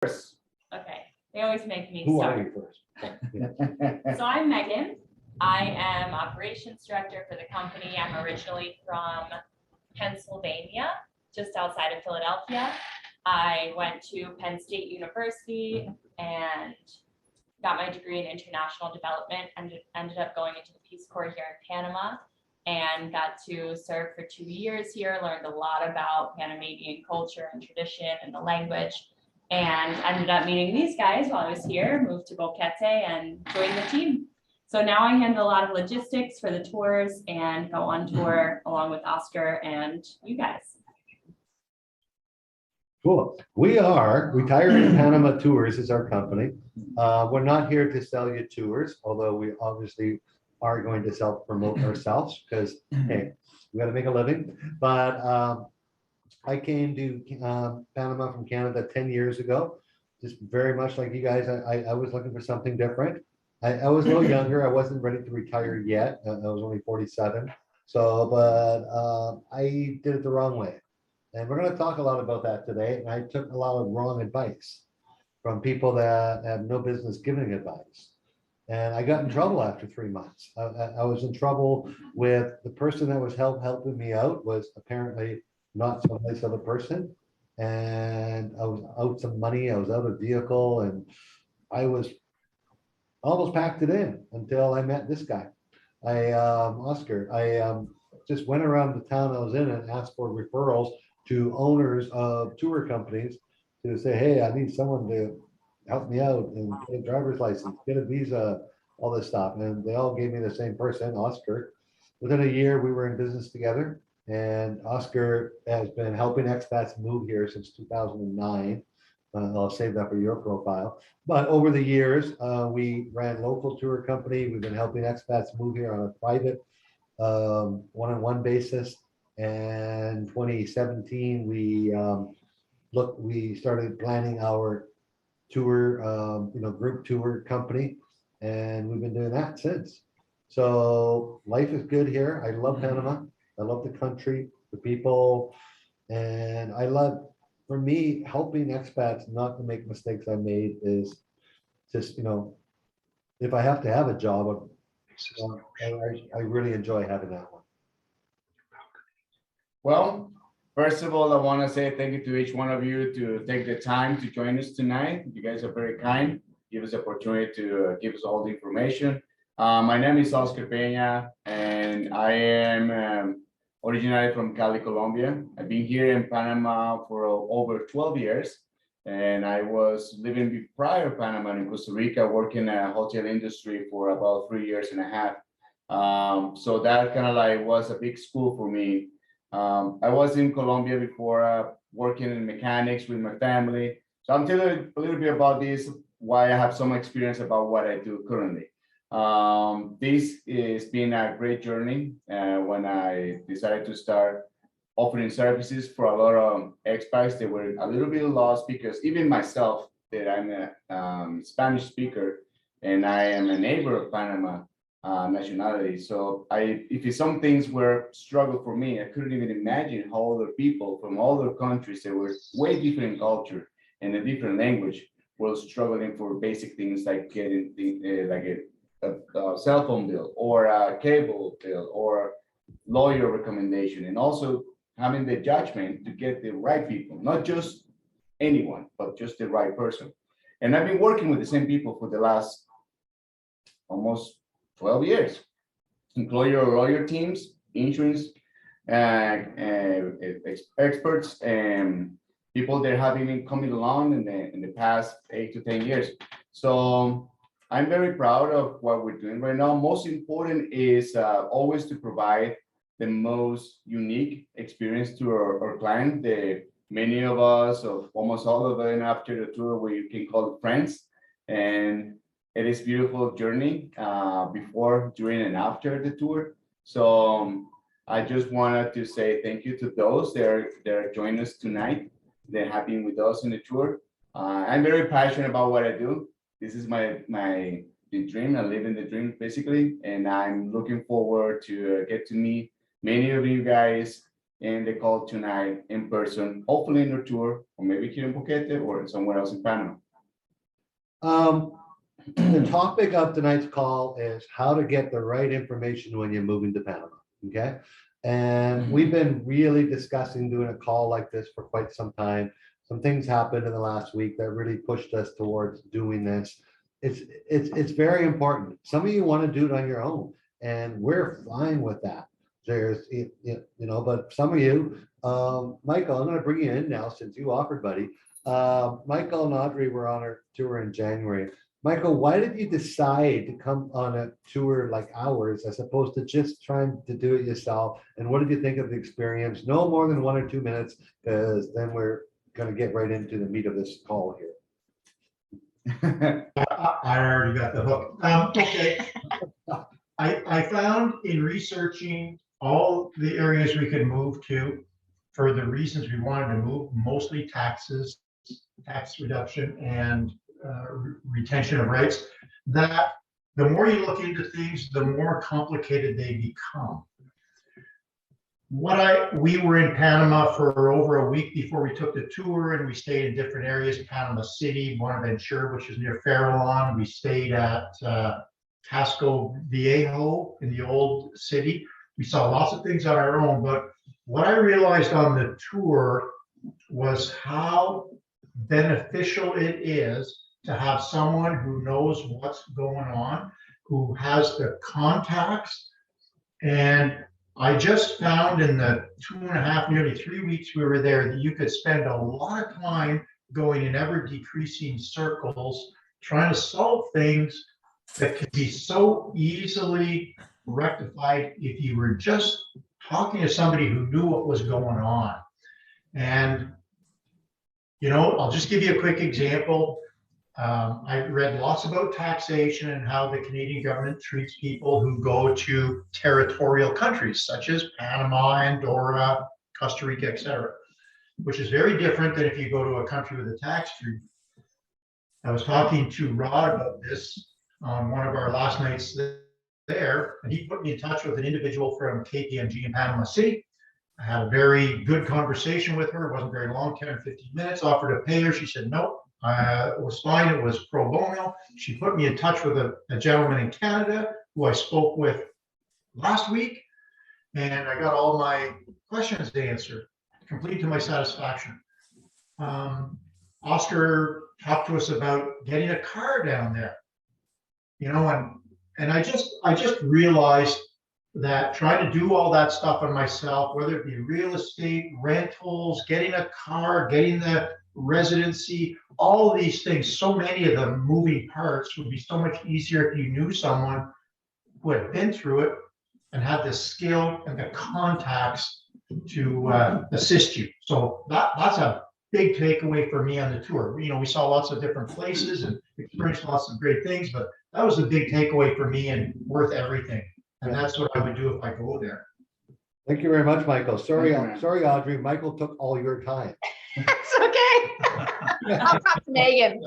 first. Okay, they always make me Who are start. you first? So I'm Megan. I am operations director for the company. I'm originally from Pennsylvania, just outside of Philadelphia. I went to Penn State University and got my degree in international development and ended up going into the Peace Corps here in Panama and got to serve for 2 years here, learned a lot about Panamanian culture and tradition and the language, and ended up meeting these guys while I was here, moved to Boquete and joined the team. So now I handle a lot of logistics for the tours and go on tour along with Oscar and you guys. Cool. We are Retired in Panama Tours is our company. We're not here to sell you tours, although we obviously are going to self-promote ourselves because, hey, we got to make a living. But I came to Panama from Canada 10 years ago, just very much like you guys. I was looking for something different. I was a little younger. I wasn't ready to retire yet. I was only 47. So, but I did it the wrong way. And we're going to talk a lot about that today. And I took a lot of wrong advice from people that have no business giving advice. And I got in trouble after 3 months. I was in trouble with the person that was helping me out was apparently not so nice of a person. And I was out some money. I was out of vehicle and I was almost packed it in until I met this guy. Oscar, I just went around the town I was in and asked for referrals to owners of tour companies to say, hey, I need someone to help me out and get a driver's license, get a visa, all this stuff. And they all gave me the same person, Oscar. Within a year, we were in business together. And Oscar has been helping expats move here since 2009. I'll save that for your profile. But over the years, we ran local tour company. We've been helping expats move here on a private one-on-one basis. And 2017, we started planning our tour, group tour company, and we've been doing that since. So life is good here. I love Panama. I love the country, the people, and I love, for me, helping expats not to make mistakes I made is just, if I have to have a job, I really enjoy having that one. Well, first of all, I want to say thank you to each one of you to take the time to join us tonight. You guys are very kind. Give us the opportunity to give us all the information. My name is Oscar Peña, and I am originally from Cali, Colombia. I've been here in Panama for over 12 years, and I was living prior Panama in Costa Rica, working in a hotel industry for about 3 years and a half. So that kind of like was a big school for me. I was in Colombia before working in mechanics with my family. So I'm telling a little bit about this, why I have some experience about what I do currently. This has been a great journey when I decided to start offering services for a lot of expats. They were a little bit lost because even myself, that I'm a Spanish speaker and I am a neighbor of Panama nationality. So if some things were struggle for me, I couldn't even imagine how other people from other countries that were way different culture and a different language were struggling for basic things like getting a cell phone bill or a cable bill or lawyer recommendation, and also having the judgment to get the right people, not just anyone, but just the right person. And I've been working with the same people for the last almost 12 years. Employer or lawyer teams, insurance experts, and people that have been coming along in the past 8 to 10 years. So I'm very proud of what we're doing right now. Most important is always to provide the most unique experience to our client. Many of us, of almost all of them, after the tour, we can call it friends. And it is beautiful journey before, during, and after the tour. So I just wanted to say thank you to those that are joining us tonight, that have been with us in the tour. I'm very passionate about what I do. This is the dream. I live in the dream basically, and I'm looking forward to get to meet many of you guys in the call tonight in person, hopefully in your tour, or maybe here in Boquete or somewhere else in Panama. The topic of tonight's call is how to get the right information when you're moving to Panama, okay? And we've been really discussing doing a call like this for quite some time. Some things happened in the last week that really pushed us towards doing this. It's very important. Some of you want to do it on your own, and we're fine with that. But some of you, Michael, I'm going to bring you in now since you offered, buddy. Michael and Audrey were on our tour in January. Michael, why did you decide to come on a tour like ours as opposed to just trying to do it yourself? And what did you think of the experience? No more than 1 or 2 minutes, because then we're going to get right into the meat of this call here. I already got the hook. Okay. I found in researching all the areas we could move to for the reasons we wanted to move, mostly taxes, tax reduction, and retention of rates, that the more you look into things, the more complicated they become. We were in Panama for over a week before we took the tour, and we stayed in different areas, Panama City, Buenaventura, which is near Farallon. We stayed at Casco Viejo in the old city. We saw lots of things on our own, but what I realized on the tour was how beneficial it is to have someone who knows what's going on, who has the contacts. And I just found in the 2.5, nearly 3 weeks we were there, that you could spend a lot of time going in ever decreasing circles, trying to solve things that could be so easily rectified if you were just talking to somebody who knew what was going on. And, I'll just give you a quick example. I read lots about taxation and how the Canadian government treats people who go to territorial countries such as Panama, Andorra, Costa Rica, etc., which is very different than if you go to a country with a tax treaty. I was talking to Rod about this on one of our last nights there, and he put me in touch with an individual from KPMG in Panama City. I had a very good conversation with her. It wasn't very long, 10 or 15 minutes, offered to pay her. She said, no. It was fine. It was pro bono. She put me in touch with a gentleman in Canada who I spoke with last week, and I got all my questions answered, complete to my satisfaction. Oscar talked to us about getting a car down there, and I just realized that trying to do all that stuff on myself, whether it be real estate, rentals, getting a car, getting the residency, all of these things, so many of them moving parts, would be so much easier if you knew someone who had been through it and had the skill and the contacts to assist you. So that's a big takeaway for me on the tour. We saw lots of different places and experienced lots of great things, but that was a big takeaway for me and worth everything. And that's what I would do if I go there. Thank you very much, Michael. Sorry, Thank you, man. sorry, Audrey. Michael took all your time. It's okay. I'll talk to Megan.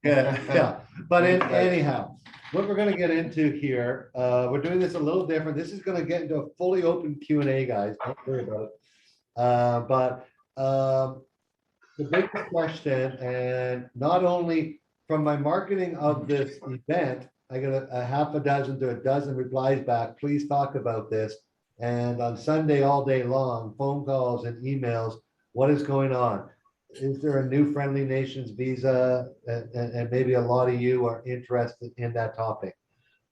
Yeah, but anyhow, what we're gonna get into here, we're doing this a little different. This is gonna get into a fully open Q&A, guys. Don't worry about it. The big question, and not only from my marketing of this event, I got a half a dozen to a dozen replies back. Please talk about this. And on Sunday, all day long, phone calls and emails. What is going on? Is there a new Friendly Nations visa? And maybe a lot of you are interested in that topic.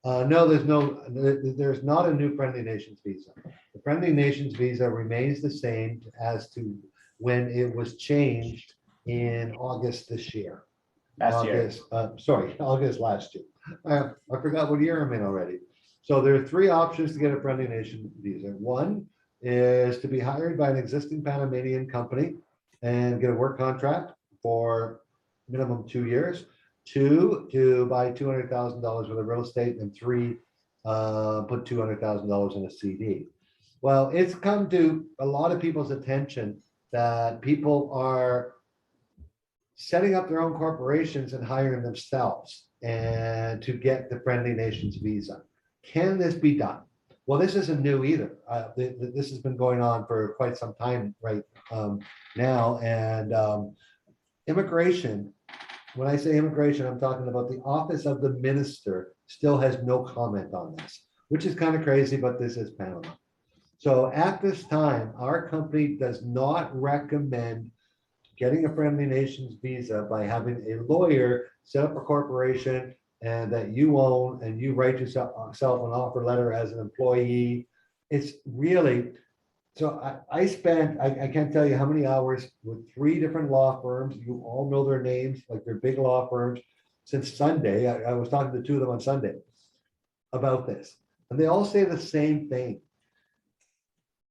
No, there's not a new Friendly Nations visa. The Friendly Nations visa remains the same as to when it was changed in August this year. August last year. I forgot what year I'm in already. So there are 3 options to get a Friendly Nation visa. One is to be hired by an existing Panamanian company and get a work contract for minimum 2 years. 2, to buy $200,000 worth of real estate, and 3, put $200,000 in a CD. Well, it's come to a lot of people's attention that people are setting up their own corporations and hiring themselves and to get the Friendly Nations visa. Can this be done? Well, this isn't new either. This has been going on for quite some time right now. And immigration, when I say immigration, I'm talking about the office of the minister still has no comment on this, which is kind of crazy, but this is Panama. So at this time, our company does not recommend getting a Friendly Nations visa by having a lawyer set up a corporation and that you own and you write yourself an offer letter as an employee. It's really, so I spent, I can't tell you how many hours with 3 different law firms. You all know their names, like they're big law firms. Since Sunday, I was talking to 2 of them on Sunday about this. And they all say the same thing.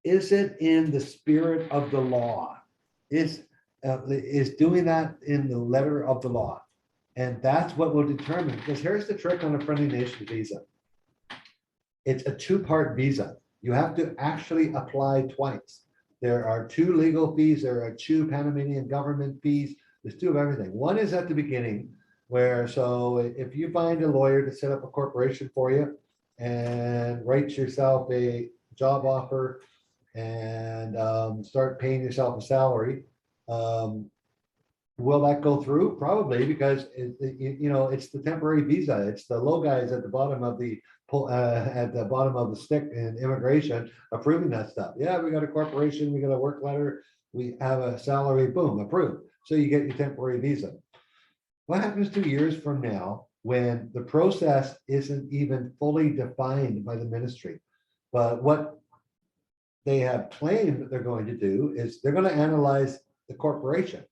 Is it in the spirit of the law? Is doing that in the letter of the law? And that's what will determine, because here's the trick on a Friendly Nation visa. It's a 2-part visa. You have to actually apply twice. There are 2 legal fees. There are 2 Panamanian government fees. There's 2 of everything. One is at the beginning where, so if you find a lawyer to set up a corporation for you and write yourself a job offer and start paying yourself a salary, will that go through? Probably, because it's the temporary visa. It's the low guys at the bottom of the stick in immigration approving that stuff. Yeah, we got a corporation, we got a work letter, we have a salary, boom, approved. So you get your temporary visa. What happens 2 years from now when the process isn't even fully defined by the ministry? But what they have claimed that they're going to do is they're going to analyze the corporation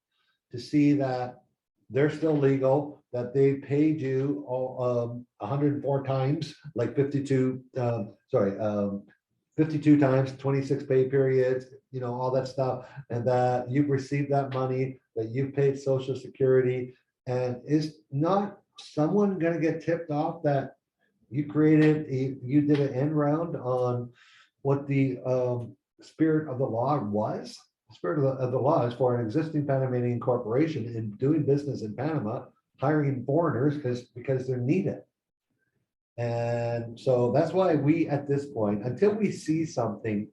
to see that they're still legal, that they paid you 104 times, like 52 times, 26 pay periods, all that stuff, and that you've received that money, that you've paid Social Security. And is not someone going to get tipped off that you did an end round on what the spirit of the law was? The spirit of the law is for an existing Panamanian corporation in doing business in Panama, hiring foreigners because they're needed. And so that's why we, at this point, until we see something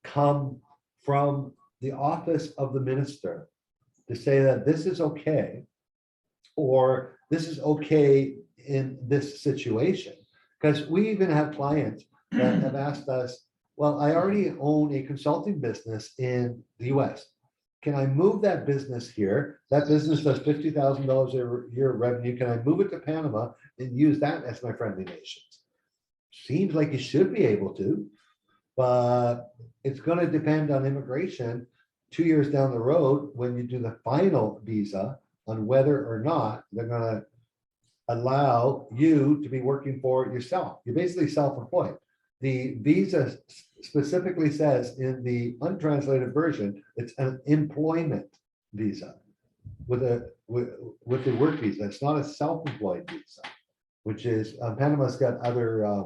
come from the office of the minister to say that this is okay, or this is okay in this situation, because we even have clients that have asked us, well, I already own a consulting business in the US. Can I move that business here? That business does $50,000 a year revenue. Can I move it to Panama and use that as my Friendly Nations? Seems like you should be able to, but it's going to depend on immigration 2 years down the road when you do the final visa on whether or not they're going to allow you to be working for yourself. You're basically self-employed. The visa specifically says in the untranslated version, it's an employment visa with the work visa. It's not a self-employed visa, which is Panama's got other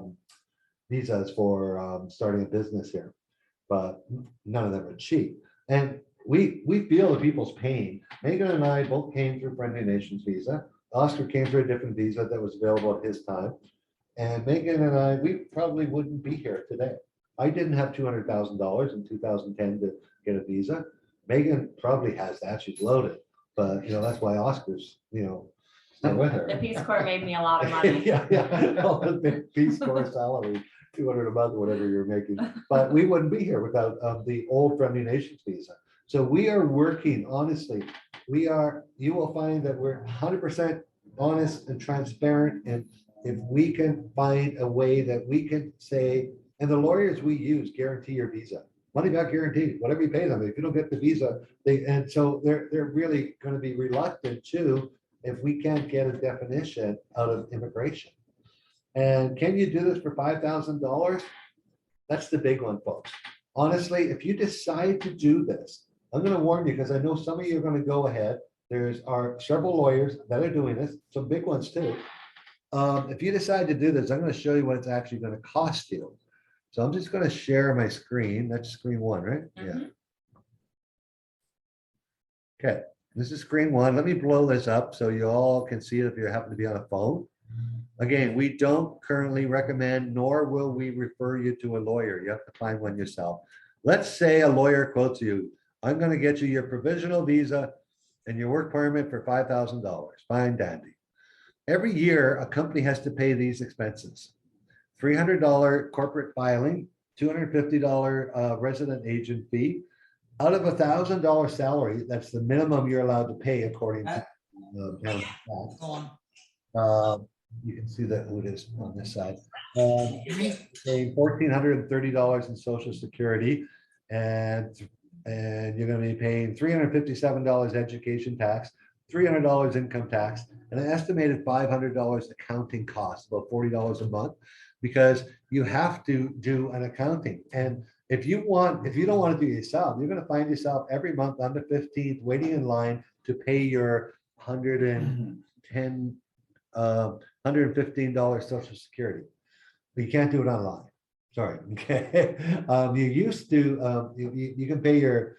visas for starting a business here, but none of them are cheap. And we feel the people's pain. Megan and I both came through Friendly Nations visa. Oscar came through a different visa that was available at his time. And Megan and I, we probably wouldn't be here today. I didn't have $200,000 in 2010 to get a visa. Megan probably has that. She's loaded. But, that's why Oscar's, still with her. The Peace Corps made me a lot of money. Yeah. All the Peace Corps salary, 200 a month, whatever you're making. But we wouldn't be here without the old Friendly Nations visa. So we are working, honestly, you will find that we're 100% honest and transparent. And if we can find a way that we can say, and the lawyers we use guarantee your visa, money back guaranteed, whatever you pay them. If you don't get the visa, so they're really going to be reluctant to, if we can't get a definition out of immigration. And can you do this for $5,000? That's the big one, folks. Honestly, if you decide to do this, I'm going to warn you, because I know some of you are going to go ahead. Are several lawyers that are doing this, some big ones too. If you decide to do this, I'm going to show you what it's actually going to cost you. So I'm just going to share my screen. That's screen one, right? Mm-hmm. Yeah. Okay, this is screen one. Let me blow this up so you all can see it if you happen to be on a phone. Again, we don't currently recommend, nor will we refer you to a lawyer. You have to find one yourself. Let's say a lawyer quotes you, I'm gonna get you your provisional visa and your work permit for $5,000. Fine, dandy. Every year, a company has to pay these expenses. $300 corporate filing, $250 resident agent fee. Out of $1,000 salary, that's the minimum you're allowed to pay according to. Canada tax. You can see that who it is on this side. Paying $1,430 in Social Security, and you're going to be paying $357 education tax, $300 income tax, and an estimated $500 accounting cost, about $40 a month, because you have to do an accounting. And if you don't want to do it yourself, you're going to find yourself every month on the 15th waiting in line to pay your $115 Social Security. But you can't do it online. Sorry. Okay. You used to, you can pay your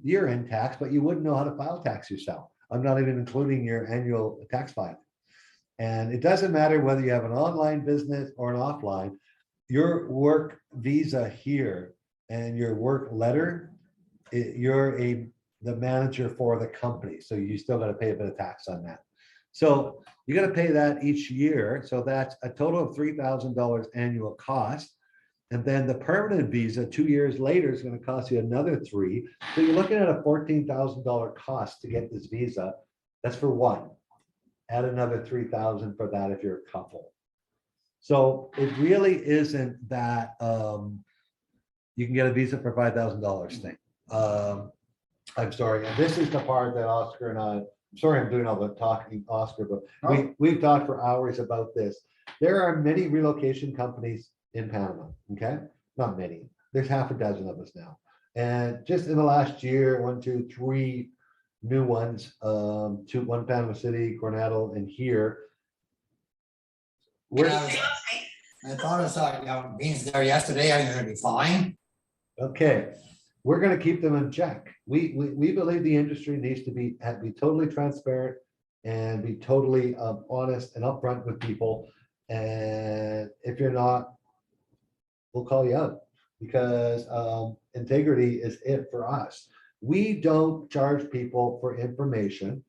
year-end tax, but you wouldn't know how to file tax yourself. I'm not even including your annual tax filing. And it doesn't matter whether you have an online business or an offline, your work visa here and your work letter, you're the manager for the company. So you still got to pay a bit of tax on that. So you got to pay that each year. So that's a total of $3,000 annual cost. And then the permanent visa 2 years later is going to cost you another $3,000. So you're looking at a $14,000 cost to get this visa. That's for one. Add another $3,000 for that if you're a couple. So it really isn't that you can get a visa for $5,000 thing. I'm sorry, and this is the part that Oscar and I'm sorry I'm doing all the talking, Oscar, but we've talked for hours about this. There are many relocation companies in Panama, okay? Not many. There's half a dozen of us now. And just in the last year, 1, 2, 3 new ones, one Panama City, Coronado, and here. I thought I saw beans there yesterday. I'm gonna be fine. Okay, we're gonna keep them in check. We believe the industry needs to be totally transparent and be totally honest and upfront with people. And if you're not, we'll call you out, because integrity is it for us. We don't charge people for information.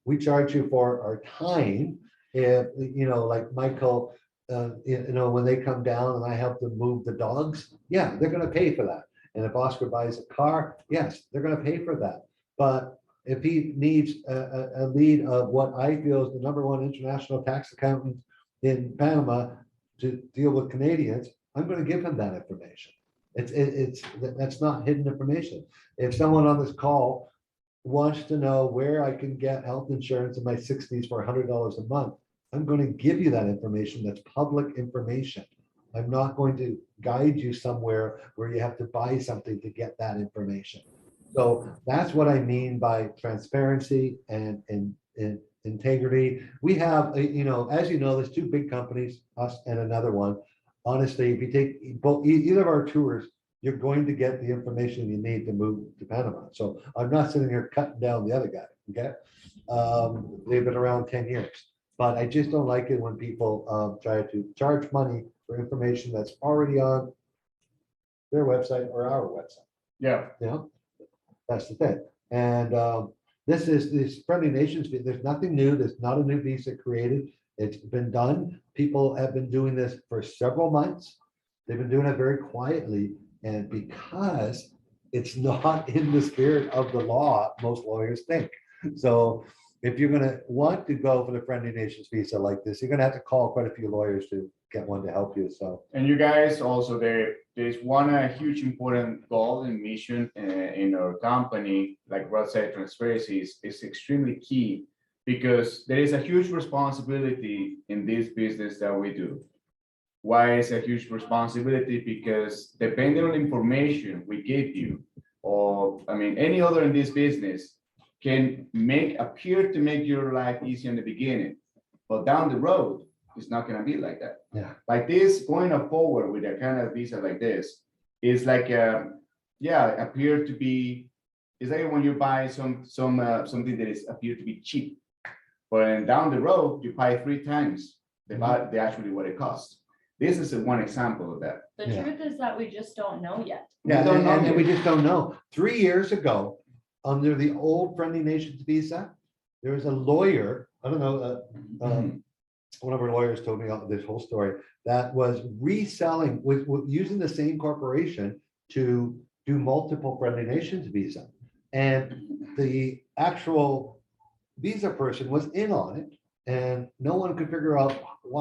We charge you for our time. If, like Michael, when they come down and I help them move the dogs, yeah, they're going to pay for that. And if Oscar buys a car, yes, they're going to pay for that. But if he needs a lead of what I feel is the #1 international tax accountant in Panama to deal with Canadians, I'm going to give him that information. That's not hidden information. If someone on this call wants to know where I can get health insurance in my 60s for $100 a month, I'm going to give you that information. That's public information. I'm not going to guide you somewhere where you have to buy something to get that information. So that's what I mean by transparency and integrity. We have, as you know, there's 2 big companies, us and another one. Honestly, if you take both either of our tours, you're going to get the information you need to move to Panama. So I'm not sitting here cutting down the other guy. Okay, they've been around 10 years, but I just don't like it when people try to charge money for information that's already on their website or our website. Yeah. That's the thing. And this Friendly Nations, there's nothing new. There's not a new visa created. It's been done. People have been doing this for several months. They've been doing it very quietly. And because it's not in the spirit of the law, most lawyers think. So if you're going to want to go for the Friendly Nations visa like this, you're going to have to call quite a few lawyers to get one to help you. So, and you guys also, there's one huge important goal and mission in our company, like Rant said, transparency is extremely key, because there is a huge responsibility in this business that we do. Why is a huge responsibility? Because depending on information we give you, or any other in this business, can appear to make your life easy in the beginning, but down the road, it's not going to be like that. Yeah. Like this, going forward with a kind of visa like this, is like, appear to be, it's like when you buy something that is appear to be cheap, but then down the road, you buy 3 times the actually what it costs. This is one example of that. The Yeah. truth is that we just don't know yet. Yeah, We don't know and we yet. just don't know. 3 years ago, under the old Friendly Nations visa, there was a lawyer, I don't know, one of our lawyers told me this whole story, that was reselling, with using the same corporation to do multiple Friendly Nations visa. And the actual visa person was in on it, and no one could figure out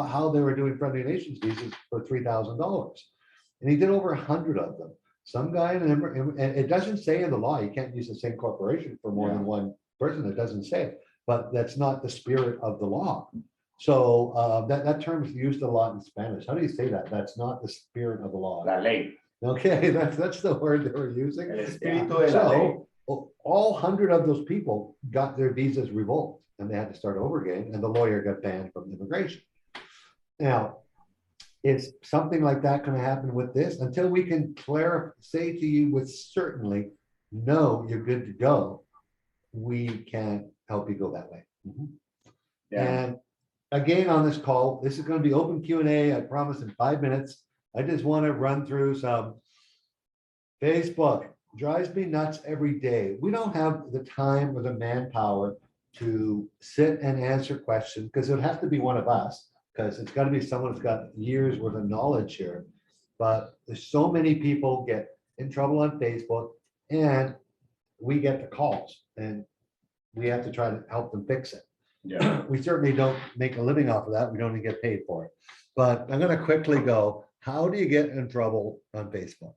how they were doing Friendly Nations visas for $3,000. And he did over 100 of them. Some guy, and it doesn't say in the law, you can't use the same corporation for more than one person, it doesn't say, but that's not the spirit of the law. So that term is used a lot in Spanish. How do you say that? That's not the spirit of the law. La ley. Okay, that's the word they were using. El espíritu de la ley. So all 100 of those people got their visas revoked and they had to start over again, and the lawyer got banned from immigration. Now, is something like that going to happen with this? Until we can say to you with certainly, no, you're good to go, we can't help you go that way. Yeah. And again, on this call, this is going to be open Q&A, I promise, in 5 minutes. I just want to run through some Facebook. Drives me nuts every day. We don't have the time or the manpower to sit and answer questions, because it would have to be one of us, because it's got to be someone who's got years worth of knowledge here. But there's so many people get in trouble on Facebook, and we get the calls, and we have to try to help them fix it. Yeah. We certainly don't make a living off of that. We don't even get paid for it. But I'm going to quickly go, how do you get in trouble on Facebook?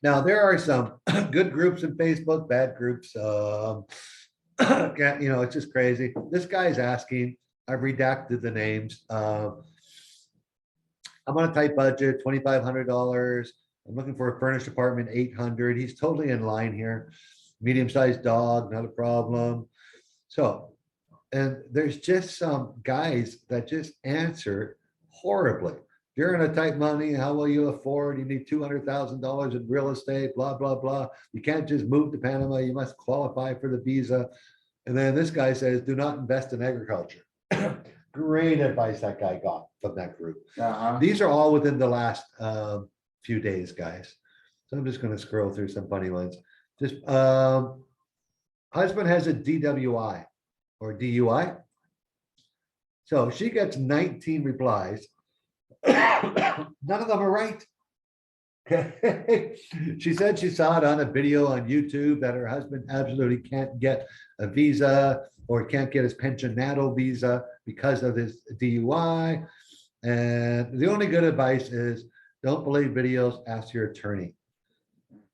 Now, there are some good groups in Facebook, bad groups. It's just crazy. This guy's asking, I've redacted the names. I'm on a tight budget, $2,500. I'm looking for a furnished apartment, 800. He's totally in line here. Medium-sized dog, not a problem. So, and there's just some guys that just answer horribly. You're in a tight money, how will you afford? You need $200,000 in real estate, blah, blah, blah. You can't just move to Panama. You must qualify for the visa. And then this guy says, do not invest in agriculture. Great advice that guy got from that group. These are all within the last few days, guys. So I'm just going to scroll through some funny ones. Just husband has a DWI or DUI. So she gets 19 replies. None of them are right. Okay. She said she saw it on a video on YouTube that her husband absolutely can't get a visa or can't get his pensionato visa because of his DUI. And the only good advice is don't believe videos, ask your attorney.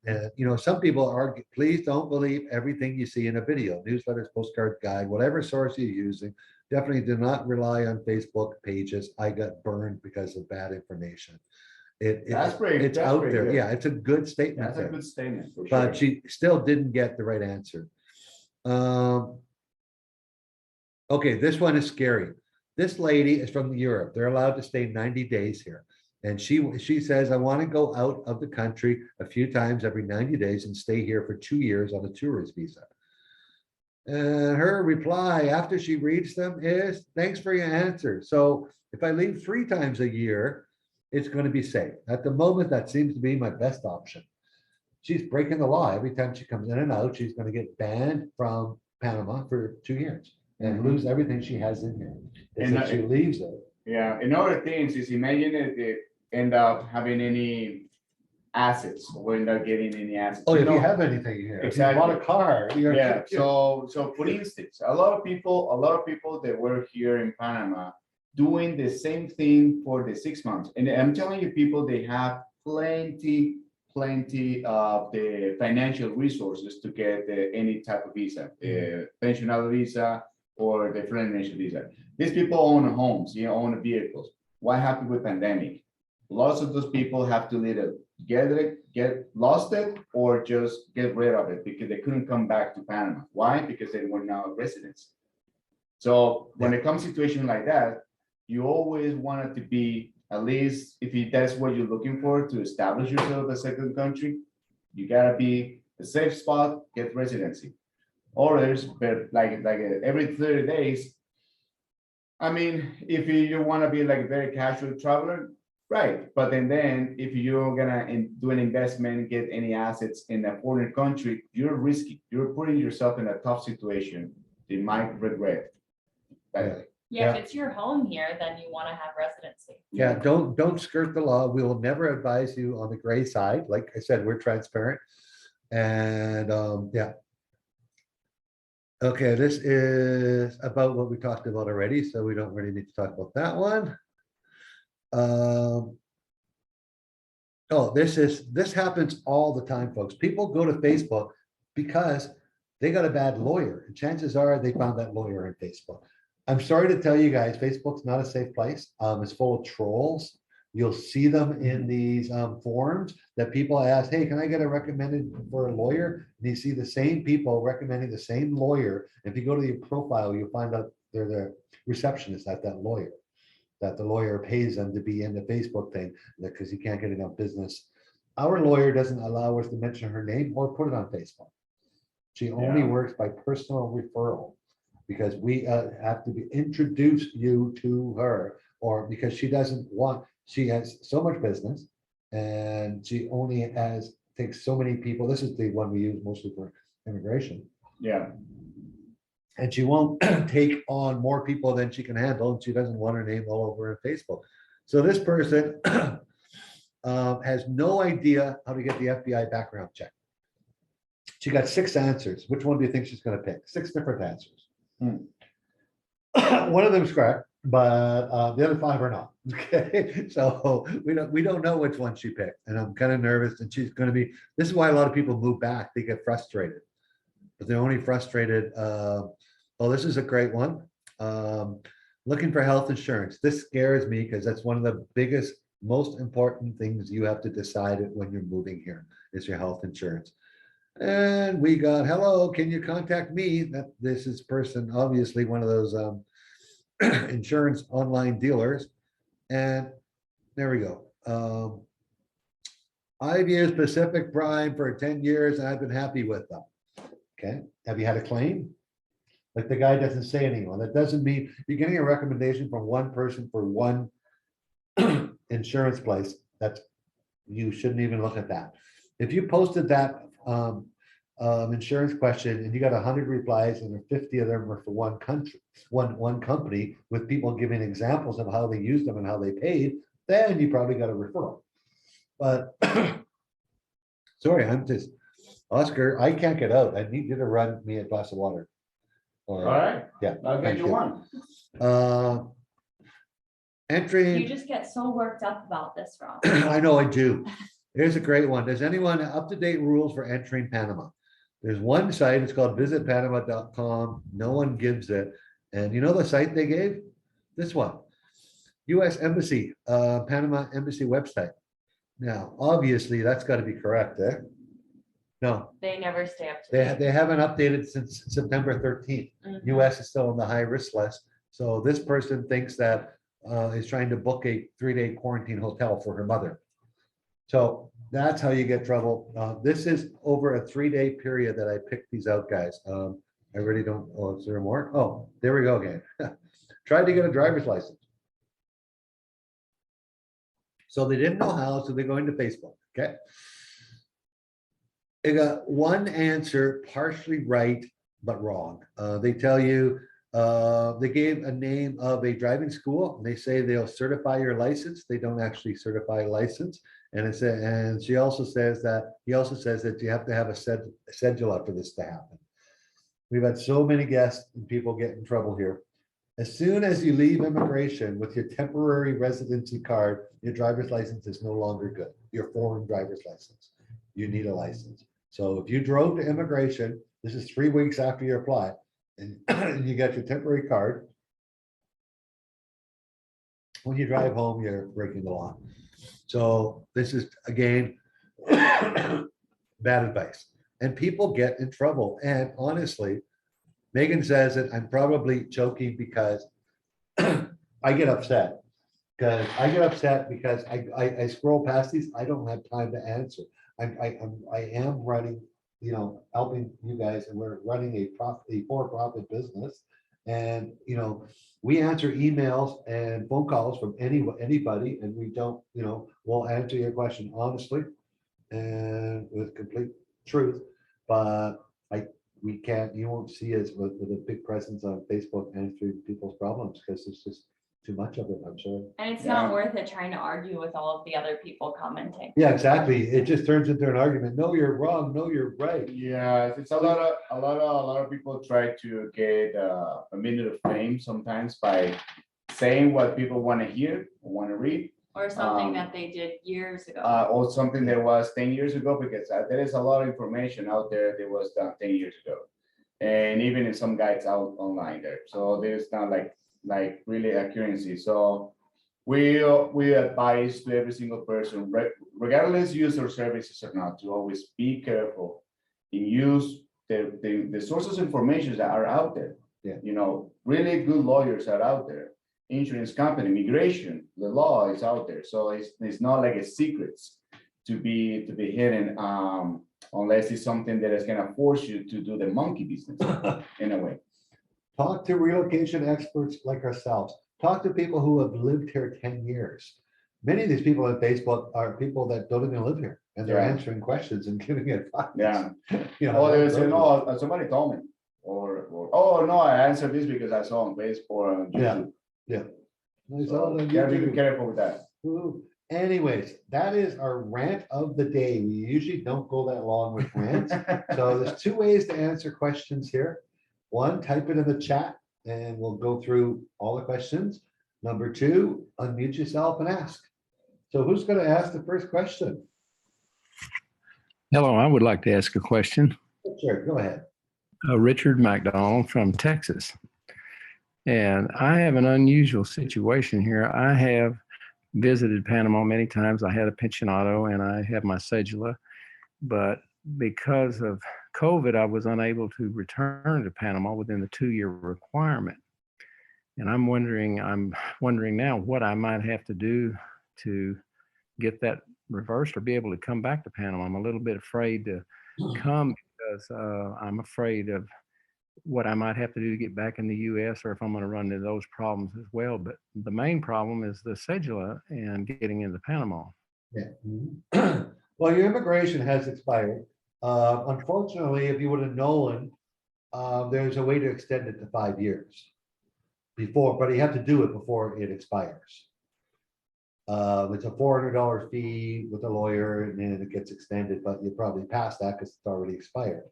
And some people argue, please don't believe everything you see in a video, newsletters, postcard, guide, whatever source you're using. Definitely do not rely on Facebook pages. I got burned because of bad information. It's out there. Good. Yeah, it's a good statement. That's a good statement. For But sure. she still didn't get the right answer. Okay, this one is scary. This lady is from Europe. They're allowed to stay 90 days here. And she says, I want to go out of the country a few times every 90 days and stay here for 2 years on a tourist visa. And her reply after she reads them is, thanks for your answer. So if I leave 3 times a year, it's going to be safe. At the moment, that seems to be my best option. She's breaking the law. Every time she comes in and out, she's going to get banned from Panama for 2 years and lose everything she has in here. If she leaves it. Yeah, and other things is, imagine if they end up having any assets or end up getting any assets. Oh, if you have anything here, Exactly. if you bought a car. Yeah, so for instance, a lot of people that were here in Panama doing the same thing for the 6 months. And I'm telling you, people, they have plenty of the financial resources to get any type of visa, pensional visa or the Friendly Nation visa. These people own homes, own vehicles. What happened with pandemic? Lots of those people have to either get lost it or just get rid of it because they couldn't come back to Panama. Why? Because they were now residents. So when it comes to a situation like that, you always want it to be, at least if that's what you're looking for to establish yourself as a second country, you gotta be a safe spot, get residency. orders, but like every 30 days. I mean, if you want to be like a very casual traveler, right? But then if you're gonna do an investment, get any assets in a foreign country, you're risky. You're putting yourself in a tough situation. You might regret. That. Yeah, if Yeah. it's your home here, then you want to have residency. Yeah, don't skirt the law. We will never advise you on the gray side. Like I said, we're transparent. And yeah. Okay, this is about what we talked about already, so we don't really need to talk about that one. Oh, this happens all the time, folks. People go to Facebook because they got a bad lawyer. And chances are they found that lawyer in Facebook. I'm sorry to tell you guys, Facebook's not a safe place. It's full of trolls. You'll see them in these forums that people ask, hey, can I get a recommended for a lawyer? And you see the same people recommending the same lawyer. If you go to your profile, you'll find out they're the receptionist at that lawyer, that the lawyer pays them to be in the Facebook thing because you can't get enough business. Our lawyer doesn't allow us to mention her name or put it on Facebook. She only works by personal referral, because we have to introduce you to her, or because she doesn't want, she has so much business and she only takes so many people. This is the one we use mostly for immigration. Yeah. And she won't take on more people than she can handle, and she doesn't want her name all over her Facebook. So this person has no idea how to get the FBI background check. She got 6 answers. Which one do you think she's going to pick? 6 different answers. One of them's correct, but the other 5 are not. Okay, so we don't know which one she picked, and I'm kind of nervous. And she's going to be. This is why a lot of people move back. They get frustrated, but they're only frustrated. Oh, this is a great one. Looking for health insurance. This scares me because that's one of the biggest, most important things you have to decide when you're moving here is your health insurance. And we got, hello, can you contact me? That this is person, obviously one of those insurance online dealers. And there we go. I've used Pacific Prime for 10 years and I've been happy with them. Okay. Have you had a claim? Like the guy doesn't say anyone. That doesn't mean you're getting a recommendation from one person for one insurance place. That's, you shouldn't even look at that. If you posted that insurance question and you got 100 replies and 50 of them are for one country, one company with people giving examples of how they used them and how they paid, then you probably got a referral. But sorry, I'm just, Oscar, I can't get out. I need you to run me a glass of water. All right. Yeah. I'll get you one. Entry. You just get so worked up about this, Rob. I know I do. Here's a great one. Does anyone up-to-date rules for entering Panama? There's one site, it's called visitpanama.com. No one gives it. And you know the site they gave? This one. US Embassy, Panama Embassy website. Now, obviously, that's got to be correct, eh? No, They never stay up to date. they haven't updated since September 13th. Mhm. US is still on the high risk list. So this person thinks that is trying to book a 3-day quarantine hotel for her mother. So that's how you get trouble. This is over a 3-day period that I picked these out, guys. I really don't, oh, is there more? Oh, there we go again. Tried to get a driver's license. So they didn't know how, so they're going to Facebook, okay? They got one answer partially right, but wrong. They tell you, they gave a name of a driving school. And they say they'll certify your license. They don't actually certify a license. And it's and she also says that he also says that you have to have a cedula for this to happen. We've had so many guests and people get in trouble here. As soon as you leave immigration with your temporary residency card, your driver's license is no longer good. Your foreign driver's license. You need a license. So if you drove to immigration, this is 3 weeks after you apply, and you got your temporary card. When you drive home, you're breaking the law. So this is, again, bad advice. And people get in trouble. And honestly, Megan says that I'm probably joking because I get upset. Because I scroll past these. I don't have time to answer. I am running helping you guys, and we're running a for-profit business. And, we answer emails and phone calls from anybody, and we don't, we'll answer your question honestly and with complete truth. But you won't see us with a big presence on Facebook answering people's problems because it's just too much of it, I'm sure. And it's not worth it trying to argue with all of the other people commenting. Yeah, exactly. It just turns into an argument. No, you're wrong. No, you're right. Yeah, it's a lot of people try to get a minute of fame sometimes by saying what people want to hear or want to read. Or something that they did years ago. Or something that was 10 years ago, because there is a lot of information out there that was done 10 years ago. And even in some guides out online there. So there's not like really accuracy. So we advise to every single person, regardless use our services or not, to always be careful and use the sources of information that are out there. Yeah. Really good lawyers are out there. Insurance company, immigration, the law is out there. So it's not like a secret to be hidden, unless it's something that is gonna force you to do the monkey business in a way. Talk to relocation experts like ourselves. Talk to people who have lived here 10 years. Many of these people on Facebook are people that don't even live here, and they're answering questions and giving advice. Yeah. They say, no, somebody told me, or oh no, I answered this because I saw on Facebook or on YouTube. Yeah. So you gotta be careful with that. Ooh. Anyways, that is our rant of the day. We usually don't go that long with rants. So there's two ways to answer questions here. One, type it in the chat and we'll go through all the questions. Number two, unmute yourself and ask. So who's going to ask the first question? Hello, I would like to ask a question. Sure, go ahead. Richard McDonald from Texas. And I have an unusual situation here. I have visited Panama many times. I had a pensionado and I have my cedula, but because of COVID, I was unable to return to Panama within the 2-year requirement. And I'm wondering now what I might have to do to get that reversed or be able to come back to Panama. I'm a little bit afraid to come because I'm afraid of what I might have to do to get back in the US, or if I'm going to run into those problems as well. But the main problem is the cedula and getting into Panama. Yeah. Well, your immigration has expired. Unfortunately, if you would have known, there's a way to extend it to 5 years before, but you have to do it before it expires. It's a $400 fee with a lawyer, and then it gets extended, but you're probably past that because it's already expired.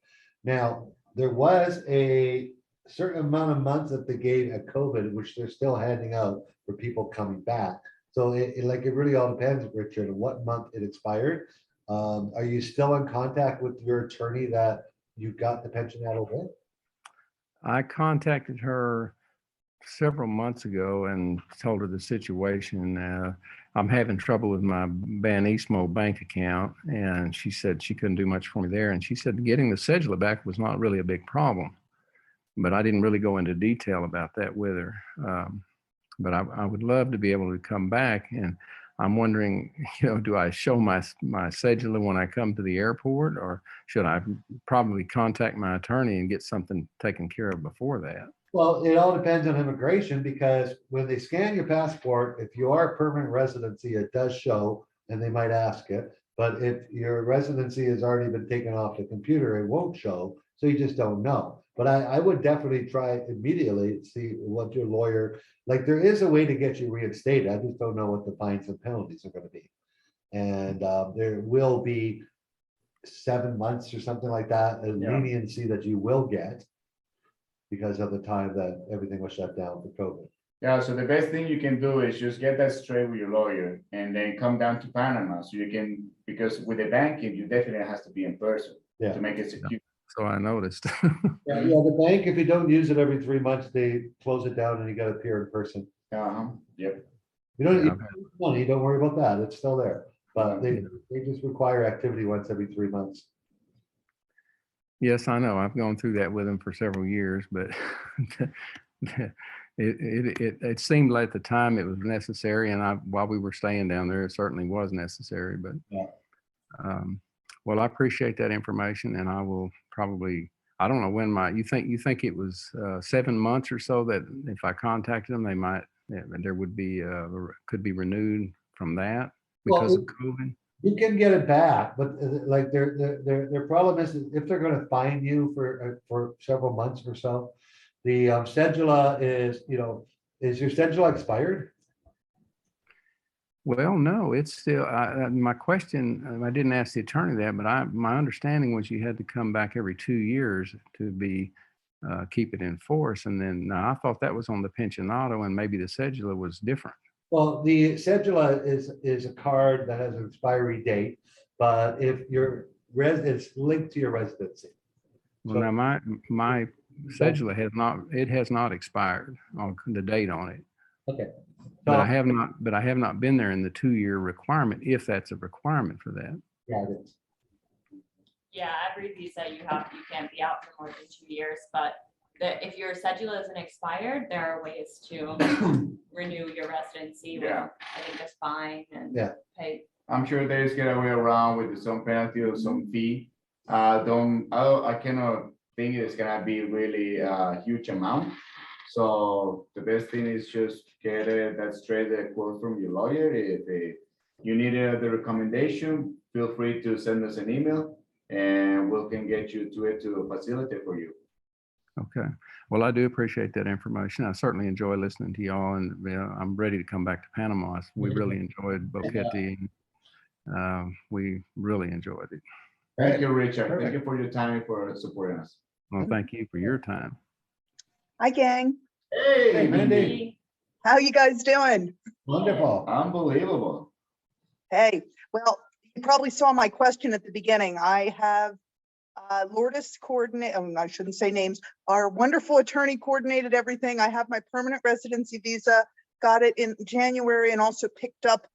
Now, there was a certain amount of months that they gave at COVID, which they're still handing out for people coming back. So it really all depends, Richard, on what month it expired. Are you still in contact with your attorney that you got the pensionado with? I contacted her several months ago and told her the situation. I'm having trouble with my Banismo bank account, and she said she couldn't do much for me there. And she said getting the cedula back was not really a big problem, but I didn't really go into detail about that with her. But I would love to be able to come back, and I'm wondering, do I show my cedula when I come to the airport, or should I probably contact my attorney and get something taken care of before that? Well, it all depends on immigration, because when they scan your passport, if you are permanent residency, it does show, and they might ask it. But if your residency has already been taken off the computer, it won't show. So you just don't know. But I would definitely try immediately to see what your lawyer, like there is a way to get you reinstated. I just don't know what the fines and penalties are going to be. And there will be 7 months or something like that, a leniency that you will get because of the time that everything was shut down for COVID. Yeah, so the best thing you can do is just get that straight with your lawyer and then come down to Panama so you can, because with the banking, you definitely has to be in person to make it secure. So I noticed. Yeah, the bank, if you don't use it every 3 months, they close it down and you got to appear in person. Yep. You don't need money, don't worry about that. It's still there. But they just require activity once every 3 months. Yes, I know. I've gone through that with them for several years, but it seemed like at the time it was necessary, and while we were staying down there, it certainly was necessary. But Well, I appreciate that information, and I will probably, I don't know when you think it was 7 months or so that if I contacted them, they might, there would be, could be renewed from that because of COVID? You can get it back, but like their problem is if they're gonna fine you for several months or so, the cedula is, is your cedula expired? Well, no, it's still, my question, I didn't ask the attorney that, but my understanding was you had to come back every 2 years to be, keep it in force. And then I thought that was on the pensionado and maybe the cedula was different. Well, the cedula is a card that has an expiry date, but if your it's linked to your residency. Well, now my cedula has not expired on the date on it. Okay. But I have not been there in the 2-year requirement, if that's a requirement for that. Yeah, it is. Yeah, every visa you can't be out for more than 2 years, but if your cedula isn't expired, there are ways to renew your residency with, Yeah. I think, a fine and Yeah. pay. I'm sure there's get a way around with some penalty or some fee. I cannot think it's gonna be really a huge amount. So the best thing is just get that straight quote from your lawyer. If you need the recommendation, feel free to send us an email and we can get you to facilitate for you. Okay. Well, I do appreciate that information. I certainly enjoy listening to y'all, and I'm ready to come back to Panama. We really enjoyed Boquete. We really enjoyed it. Thank you, Richard. Thank Perfect. you for your time and for supporting us. Well, thank you for your time. Hi, gang. Hey, Mandy. How you guys doing? Wonderful. Unbelievable. Hey, well, you probably saw my question at the beginning. I have Lourdes coordinate, I shouldn't say names, our wonderful attorney coordinated everything. I have my permanent residency visa, got it in January and also picked up,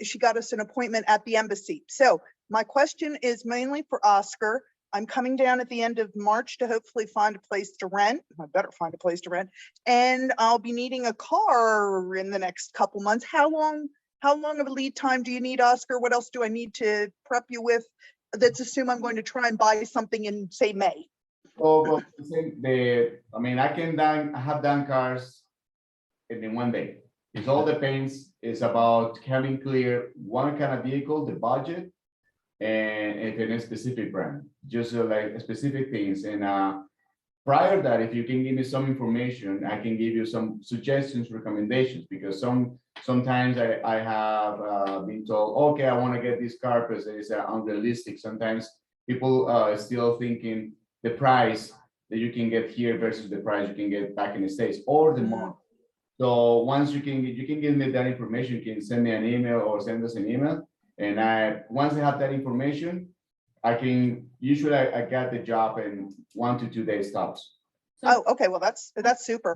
she got us an appointment at the embassy. So my question is mainly for Oscar. I'm coming down at the end of March to hopefully find a place to rent. I better find a place to rent. And I'll be needing a car in the next couple months. How long of a lead time do you need, Oscar? What else do I need to prep you with? Let's assume I'm going to try and buy something in, say, May. Well, I have done cars in 1 day. It all depends. It's about having clear one kind of vehicle, the budget, and if in a specific brand, just like specific things. And prior to that, if you can give me some information, I can give you some suggestions, recommendations, because sometimes I have been told, okay, I want to get this car because it's unrealistic. Sometimes people still thinking the price that you can get here versus the price you can get back in the States or the month. So once you can give me that information, you can send me an email or send us an email. And once I have that information, I got the job in 1 to 2 days tops. Oh, okay. Well, that's super.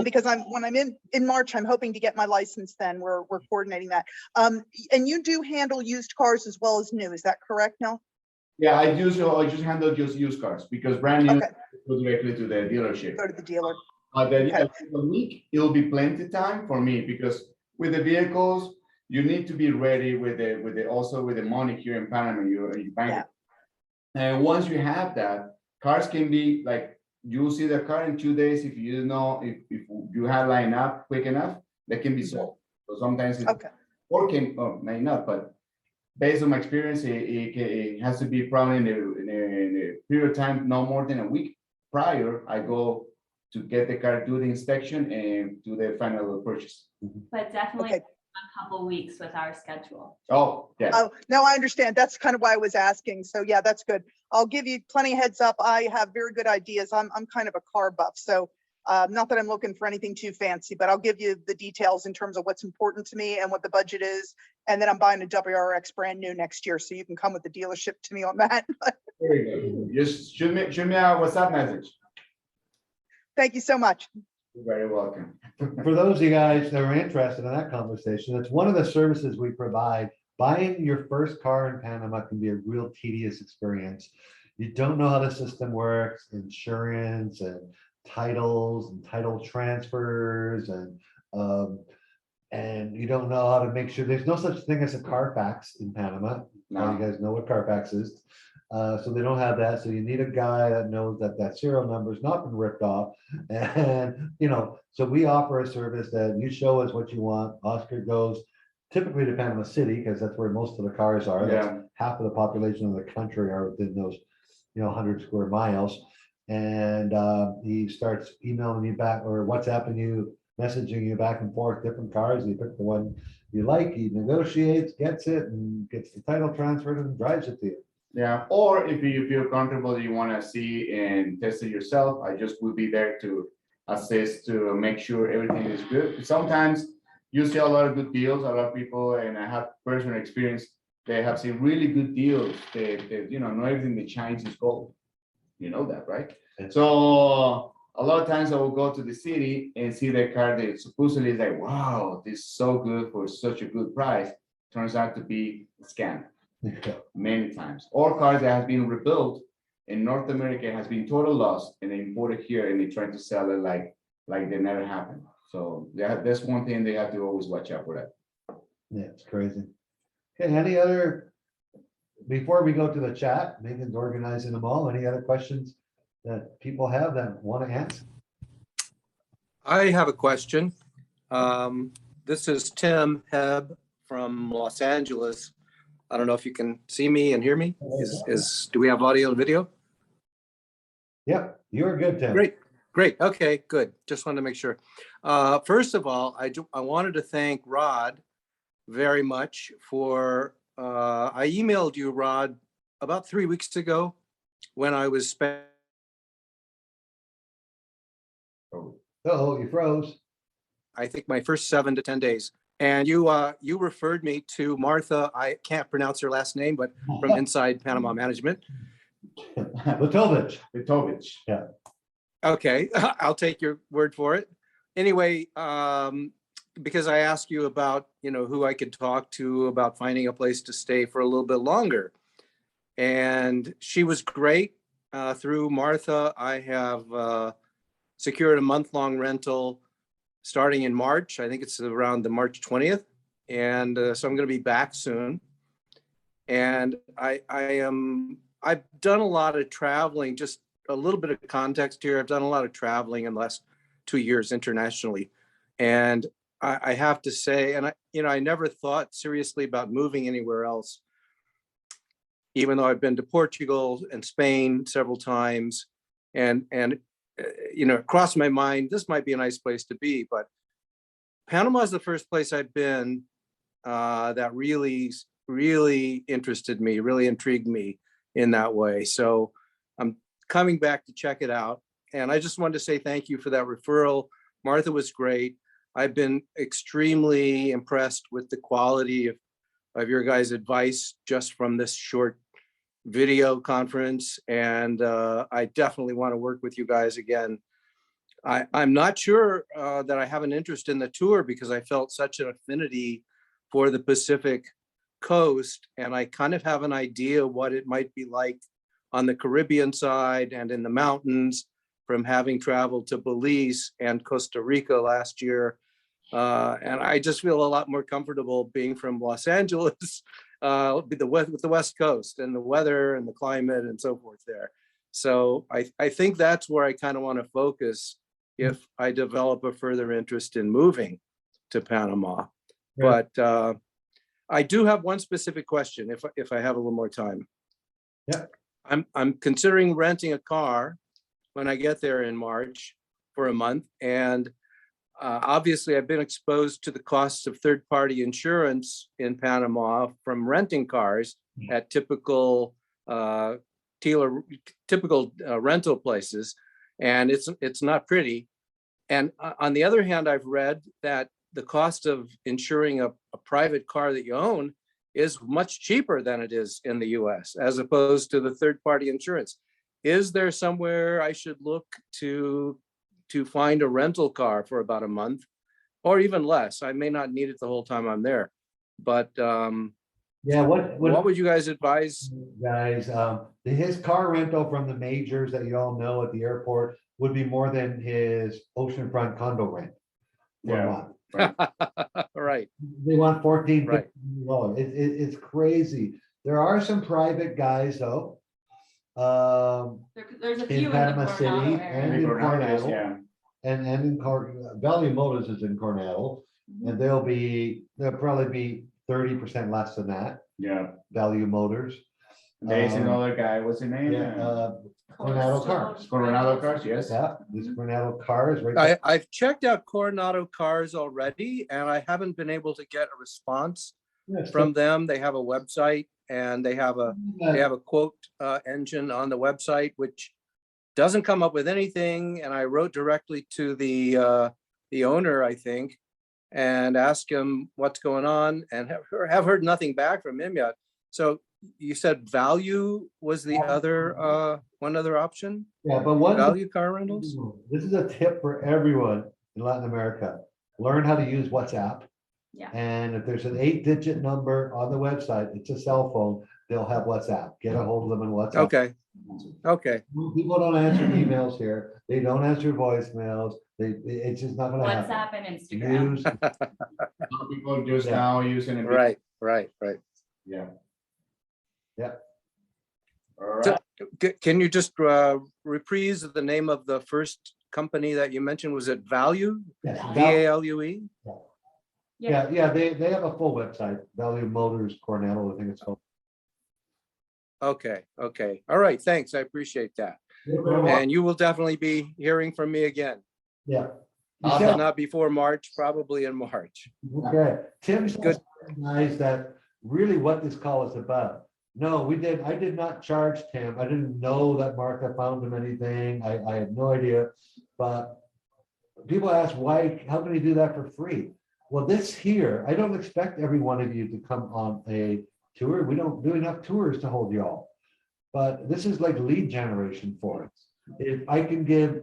Because when I'm in March, I'm hoping to get my license then. We're coordinating that. And you do handle used cars as well as new. Is that correct, Nell? Yeah, I just handle just used cars because brand new Okay. go directly to the dealership. Go to the dealer. Then Okay. a week, it'll be plenty time for me because with the vehicles, you need to be ready with the money here in Panama, your bank. Yeah. And once you have that, cars can be like, you'll see the car in 2 days. If if you have line up quick enough, they can be sold. So sometimes Okay. may not, but based on my experience, it has to be probably in a period of time, no more than a week prior. I go to get the car, do the inspection and do the final purchase. But definitely Okay. a couple weeks with our schedule. Oh, yeah. Oh, no, I understand. That's kind of why I was asking. So yeah, that's good. I'll give you plenty of heads up. I have very good ideas. I'm kind of a car buff. So not that I'm looking for anything too fancy, but I'll give you the details in terms of what's important to me and what the budget is. And then I'm buying a WRX brand new next year. So you can come with the dealership to me on that. Very good. Just shoot me a WhatsApp message. Thank you so much. You're very welcome. For those of you guys that are interested in that conversation, it's one of the services we provide. Buying your first car in Panama can be a real tedious experience. You don't know how the system works, insurance and titles and title transfers and and you don't know how to make sure, there's no such thing as a Carfax in Panama. Now you No, guys know what Carfax is. So they don't have that. So you need a guy that knows that that serial number has not been ripped off. And, so we offer a service that you show us what you want. Oscar goes typically to Panama City because that's where most of the cars are. That's yeah, half of the population of the country are within those, 100 square miles. And he starts emailing you back or WhatsApping you, messaging you back and forth, different cars. You pick the one you like, he negotiates, gets it, and gets the title transferred and drives it to you. yeah. Or if you feel comfortable, you want to see and test it yourself, I just will be there to assist to make sure everything is good. Sometimes you see a lot of good deals, a lot of people, and I have personal experience, they have seen really good deals. Not everything that shines is gold. You know that, right? Yeah. So a lot of times I will go to the city and see the car that supposedly is like, wow, this is so good for such a good price. Turns out to be a scam many times. Or cars that have been rebuilt in North America has been total loss and they import it here and they try to sell it like they never happened. So that's one thing they have to always watch out for that. Yeah, it's crazy. Okay, any other, before we go to the chat, Megan's organizing them all, any other questions that people have that want to ask? I have a question. This is Tim Hebb from Los Angeles. I don't know if you can see me and hear me. Do we have audio and video? Yep, you're good, Tim. Great. Okay, good. Just wanted to make sure. First of all, I wanted to thank Rod very much for, I emailed you, Rod, about 3 weeks ago when I was Oh, you froze. I think my first 7 to 10 days. And you referred me to Martha, I can't pronounce her last name, but from Inside Panama Management. Litovich. Yeah. Okay, I'll take your word for it. Anyway, because I asked you about, who I could talk to about finding a place to stay for a little bit longer. And she was great. Through Martha, I have secured a month-long rental starting in March. I think it's around the March 20th. And so I'm going to be back soon. And I've done a lot of traveling, just a little bit of context here. I've done a lot of traveling in the last 2 years internationally. And I have to say, and I never thought seriously about moving anywhere else, even though I've been to Portugal and Spain several times. And it crossed my mind, this might be a nice place to be, but Panama is the first place I've been that really, really interested me, really intrigued me in that way. So I'm coming back to check it out. And I just wanted to say thank you for that referral. Martha was great. I've been extremely impressed with the quality of your guys' advice just from this short video conference. And I definitely want to work with you guys again. I'm not sure that I have an interest in the tour because I felt such an affinity for the Pacific coast. And I kind of have an idea what it might be like on the Caribbean side and in the mountains from having traveled to Belize and Costa Rica last year. And I just feel a lot more comfortable being from Los Angeles with the West Coast and the weather and the climate and so forth there. So I think that's where I kind of want to focus if I develop a further interest in moving to Panama. Right. But I do have one specific question if I have a little more time. Yeah. I'm considering renting a car when I get there in March for a month. And obviously I've been exposed to the costs of third-party insurance in Panama from renting cars at typical rental places. And it's not pretty. And on the other hand, I've read that the cost of insuring a private car that you own is much cheaper than it is in the US, as opposed to the third-party insurance. Is there somewhere I should look to find a rental car for about a month or even less? I may not need it the whole time I'm there, but Yeah, what would you guys advise? guys, his car rental from the majors that you all know at the airport would be more than his oceanfront condo rent. For a Yeah. month. Right. Right. right, They want 14, right. 15 lower. It's crazy. There are some private guys though. There's a In few in the Panama Coronado City area. and in Coronado, Coronado. yeah. And in Valley Motors is in Coronado, and they'll probably be 30% less than that, Yeah. Value Motors. There's Um, another guy, what's his name? Yeah, Coronado Cars. Coronado Cars, yes. Yeah, this Coronado Cars right there. I've checked out Coronado Cars already, and I haven't been able to get a response Yeah, from them. They have a website and they have a quote engine on the website, which doesn't come up with anything. And I wrote directly to the owner, I think, and asked him what's going on, and have heard nothing back from him yet. So you said Value was the other one other option? Yeah, but one. Value car rentals? This is a tip for everyone in Latin America. Learn how to use WhatsApp. Yeah. And if there's an 8-digit number on the website, it's a cell phone, they'll have WhatsApp. Get a hold of them in WhatsApp. Okay, okay. People don't answer emails here. They don't answer voicemails. It's just not gonna happen. WhatsApp and Instagram. Use, Some people just Yeah. now using it. Right. Yeah. Yeah. All So- right. Can you just reprise the name of the first company that you mentioned? Was it Value? yes, VALUE? yeah, they have a full website, Value Motors Coronado, I think it's called. Okay, okay. All right, thanks. I appreciate that. Yeah. And you will definitely be hearing from me again. Yeah. If Michelle, not before March, probably in March. okay, Tim's Good. recognized that really what this call is about. No, I did not charge Tim. I didn't know that Martha found him anything. I had no idea. But people ask why, how can he do that for free? Well, this here, I don't expect every one of you to come on a tour. We don't do enough tours to hold you all. But this is like lead generation for us. If I can give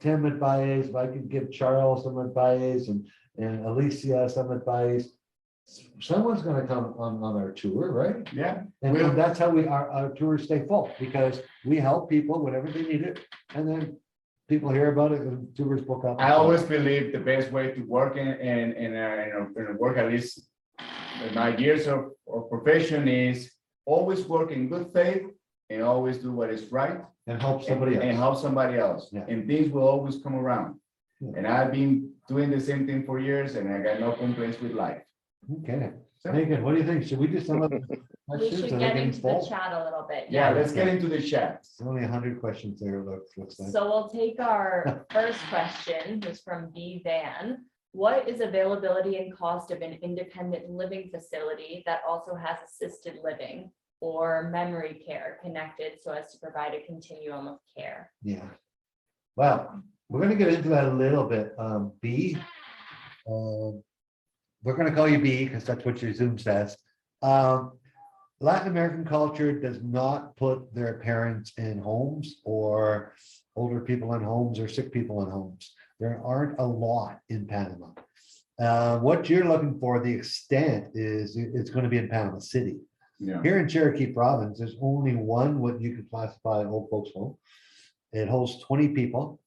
Tim advice, if I can give Charles some advice and Alicia some advice, someone's gonna come on our tour, right? Yeah. And We'll- that's how our tours stay full, because we help people whenever they need it, and then people hear about it and tours book up. I always believe the best way to work in a work, at least in my years of profession, is always work in good faith and always do what is right And help somebody and else. help somebody else. Yeah. And things will always come around. Yeah. And I've been doing the same thing for years and I got no complaints with life. Okay, Megan, what do you think? Should we just sum up? We questions? should Are they get getting into the full? chat a little bit. Yeah, let's get into the chat. Only 100 questions there, looks like. So we'll take our first question, which is from B Van. What is availability and cost of an independent living facility that also has assisted living or memory care connected so as to provide a continuum of care? Yeah. Well, we're gonna get into that a little bit. B. We're gonna call you B because that's what your Zoom says. Latin American culture does not put their parents in homes or older people in homes or sick people in homes. There aren't a lot in Panama. What you're looking for, the extent is it's going to be in Panama City. Yeah. Here in Cherokee Province, there's only one what you could classify old folks home. It holds 20 people,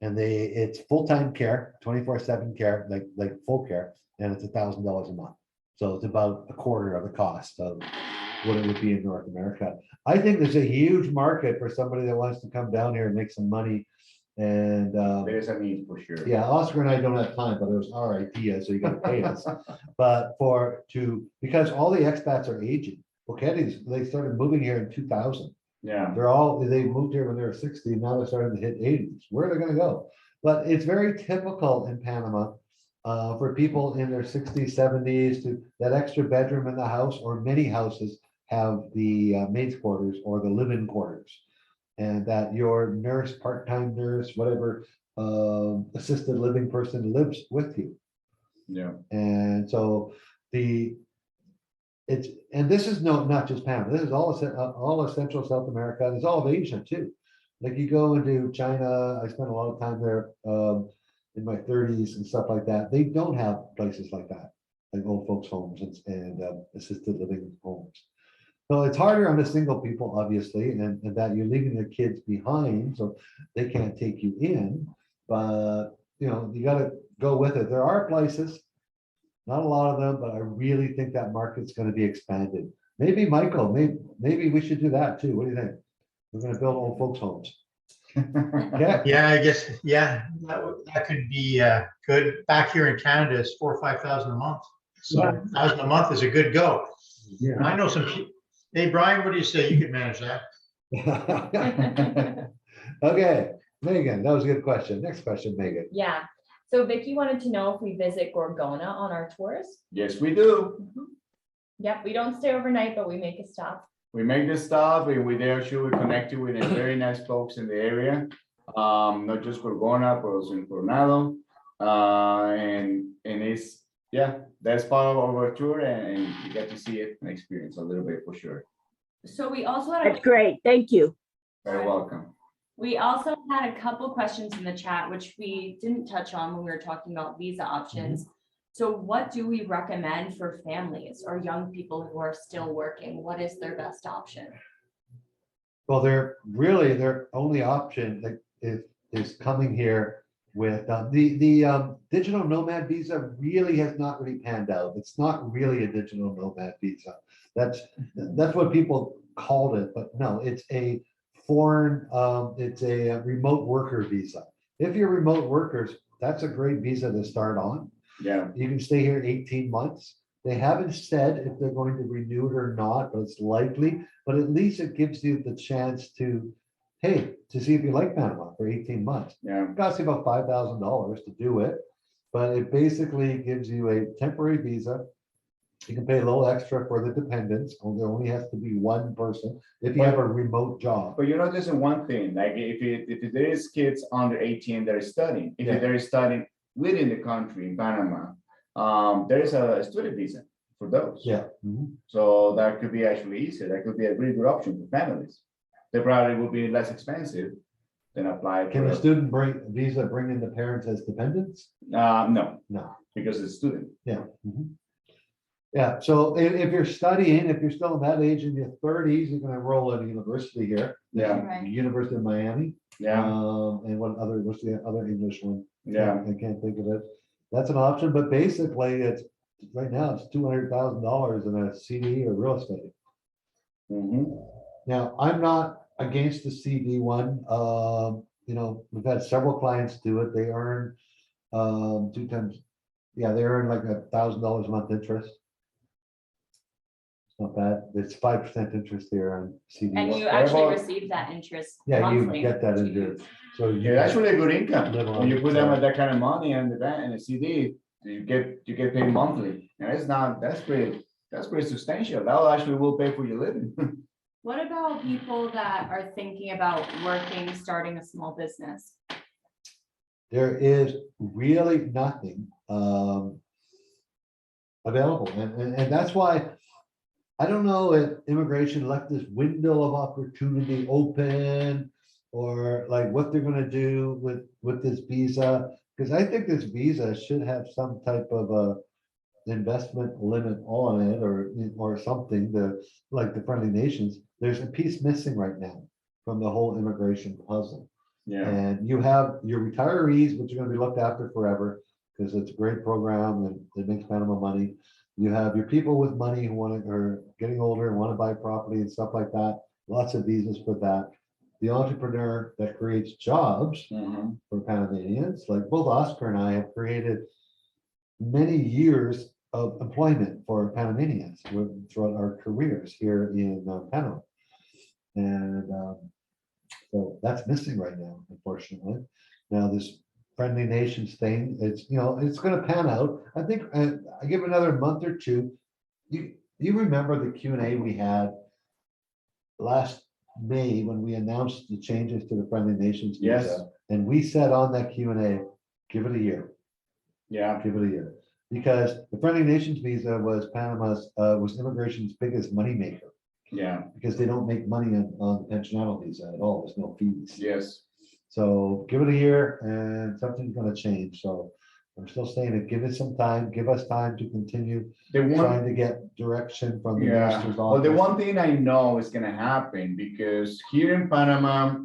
and it's full-time care, 24/7 care, like full care, and it's $1,000 a month. So it's about a quarter of the cost of what it would be in North America. I think there's a huge market for somebody that wants to come down here and make some money. And There's a need for sure. yeah, Oscar and I don't have time, but it was our idea, so you gotta pay us. But because all the expats are aging. Boquetes, they started moving here in 2000. Yeah. They moved here when they were 60, now they're starting to hit 80s. Where are they gonna go? But it's very typical in Panama for people in their 60s, 70s to that extra bedroom in the house, or many houses have the maid's quarters or the live-in quarters. And that your nurse, part-time nurse, whatever, assisted living person lives with you. Yeah. And so this is not just Panama, this is all of Central South America, there's all of Asia too. Like you go into China, I spent a lot of time there in my 30s and stuff like that. They don't have places like that, like old folks homes and assisted living homes. So it's harder on the single people, obviously, and that you're leaving the kids behind, so they can't take you in. But you got to go with it. There are places Not a lot of them, but I really think that market's gonna be expanded. Maybe Michael, maybe we should do that too. What do you think? We're gonna build old folks homes. Yeah, Yeah, I guess, yeah, that could be good. Back here in Canada, it's 4,000 or 5,000 a month. So 1,000 a month is a good go. yeah. I know some, hey, Brian, what do you say? You could manage that. Okay, Megan, that was a good question. Next question, Megan. Yeah, so Vicky wanted to know if we visit Gorgona on our tours. Yes, we do. Yep, we don't stay overnight, but we make a stop. We make this stuff and we there sure we connect you with the very nice folks in the area. Not just Gorgona, but also in Coronado. And it's, yeah, that's part of our tour and you get to see it and experience a little bit for sure. So we also had That's great. Thank you. Very welcome. We also had a couple questions in the chat, which we didn't touch on when we were talking about visa options. So what do we recommend for families or young people who are still working? What is their best option? Well, their only option that is coming here with the digital nomad visa really has not really panned out. It's not really a digital nomad visa. That's what people called it, but no, it's a foreign, it's a remote worker visa. If you're remote workers, that's a great visa to start on. Yeah. You can stay here 18 months. They haven't said if they're going to renew it or not, but it's likely. But at least it gives you the chance to, hey, to see if you like Panama for 18 months. Yeah. It costs you about $5,000 to do it, but it basically gives you a temporary visa. You can pay a little extra for the dependents. There only has to be one person if you have a remote job. But you know, there's one thing, like if there is kids under 18 that are studying, if Yeah. they're studying within the country in Panama, there is a student visa for those. Yeah. Mhm. So that could be actually easier. That could be a really good option for families. They probably will be less expensive than apply. Can for the student visa bring in the parents as dependents? No, No. because it's student. Yeah. Mhm. Yeah, so if you're studying, if you're still in that age in your 30s, you can enroll at a university here. Yeah. Right. University of Miami. Yeah, And what's the other English one? yeah. I can't think of it. That's an option, but basically it's, right now it's $200,000 in a CD or real estate. Mhm. Now, I'm not against the CD one. We've had several clients do it. They earn 2 times, yeah, they earn like $1,000 a month interest. It's not bad. It's 5% interest here on CD. And you What actually about- receive that interest Yeah, you monthly. get that to in your, use. so you. Yeah, that's really a good income. Live on When you it, put them so- with that kind of money in the bank and a CD, you get paid monthly. And that's pretty substantial. That actually will pay for your living. What about people that are thinking about working, starting a small business? There is really nothing available. And that's why I don't know if immigration left this window of opportunity open or like what they're gonna do with this visa. Because I think this visa should have some type of a investment limit on it or something like the friendly nations. There's a piece missing right now from the whole immigration puzzle. Yeah, And you have your retirees, which are gonna be looked after forever, because it's a great program and it makes Panama money. You have your people with money who are getting older and want to buy property and stuff like that. Lots of visas for that. The entrepreneur that creates jobs mhm, for Panamanians, like both Oscar and I have created many years of employment for Panamanians throughout our careers here in Panama. And so that's missing right now, unfortunately. Now this friendly nations thing, it's gonna pan out. I think I give another month or two. You remember the Q&A we had last May when we announced the changes to the friendly nations Yes. visa? And we said on that Q&A, give it a year, yeah, give it a year. Because the friendly nations visa was was immigration's biggest moneymaker. yeah, Because they don't make money on the pensionable visa at all. There's no fees. yes. So give it a year and something's gonna change. So I'm still saying it, give it some time, give us time to continue The one, trying to get direction from the yeah, minister's well, the office. one thing I know is gonna happen because here in Panama,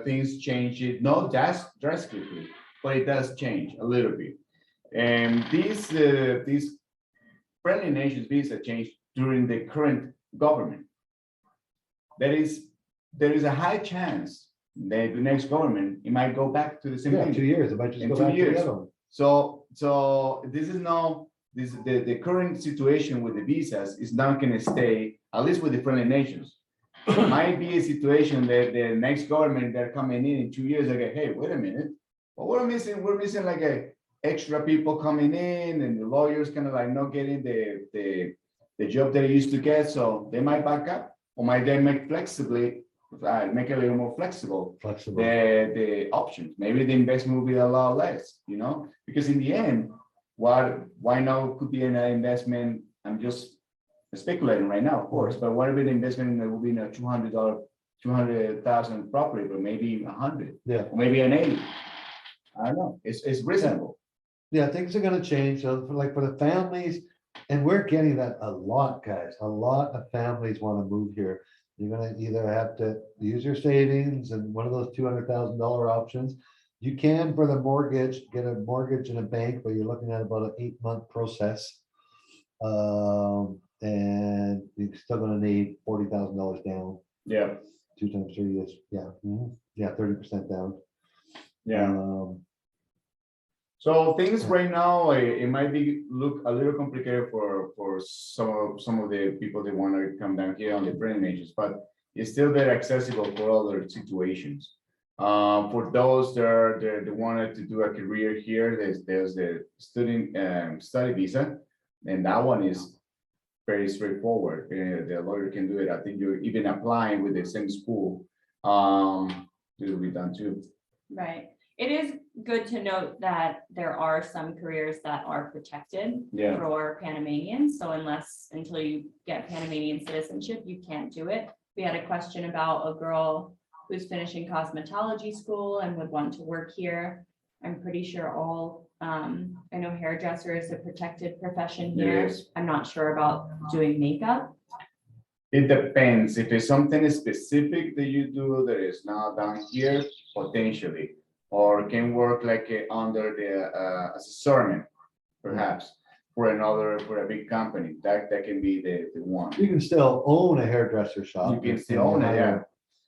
things change it, not drastically, but it does change a little bit. And these friendly nations visa changed during the current government, there is a high chance that the next government, it might go back to the same Yeah, thing. 2 years, it might just In go 2 back to the years. other one. So this is no, this, the current situation with the visas is not gonna stay, at least with the friendly nations. It might be a situation that the next government, they're coming in 2 years, like, hey, wait a minute. Well, we're missing like a extra people coming in and the lawyers kind of like not getting the job that they used to get, so they might back up, or might they make make it a little more flexible, Flexible. the options. Maybe the investment will be a lot less, because in the end, why now could be an investment, I'm just speculating right now, of course, but what if the investment that will be in a $200,000 property, but maybe 100, Yeah. or maybe an 80. I don't know, it's reasonable. Yeah, things are gonna change. So for the families, and we're getting that a lot, guys. A lot of families want to move here. You're gonna either have to use your savings and one of those $200,000 options. You can, for the mortgage, get a mortgage in a bank, but you're looking at about an 8-month process. And you're still gonna need $40,000 down, Yeah, 2 times 3 is, yeah, yeah, 30% down. yeah. So things right now, it might be look a little complicated for some of the people that want to come down here on the friendly nations, but it's still very accessible for other situations. For those that wanted to do a career here, there's the student study visa, and that one is very straightforward. The lawyer can do it. I think you're even applying with the same school. It will be done too. Right. It is good to note that there are some careers that are protected Yeah. for Panamanians. So until you get Panamanian citizenship, you can't do it. We had a question about a girl who's finishing cosmetology school and would want to work here. I'm pretty sure I know hairdresser is a protected profession here. Yes. I'm not sure about doing makeup. It depends. If it's something specific that you do that is not done here, potentially, or can work like under the assessment, perhaps, for a big company, that can be the one. You can still own a hairdresser shop. You can and still own it, hire, yeah.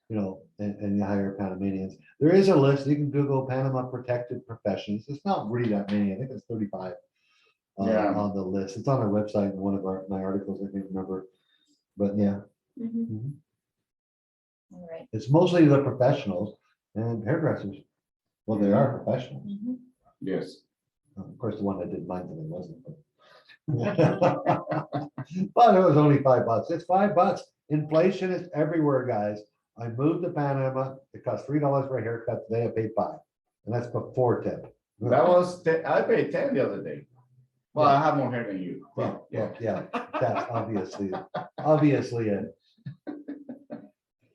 You know, and you hire Panamanians. There is a list. You can Google Panama protected professions. It's not really that many. I think it's 35 Yeah. on the list. It's on our website in one of my articles. I can't remember, but yeah, All right. it's mostly the professionals and hairdressers. Well, they are professionals. Yes. Of course, the one that did mine today wasn't. But it was only $5. It's $5. Inflation is everywhere, guys. I moved to Panama. It cost $3 for a haircut. Today I paid $5, and that's before tip. That was, I paid 10 the other day. Well, I have more hair than you. Well, Yeah. yeah, that's obviously it.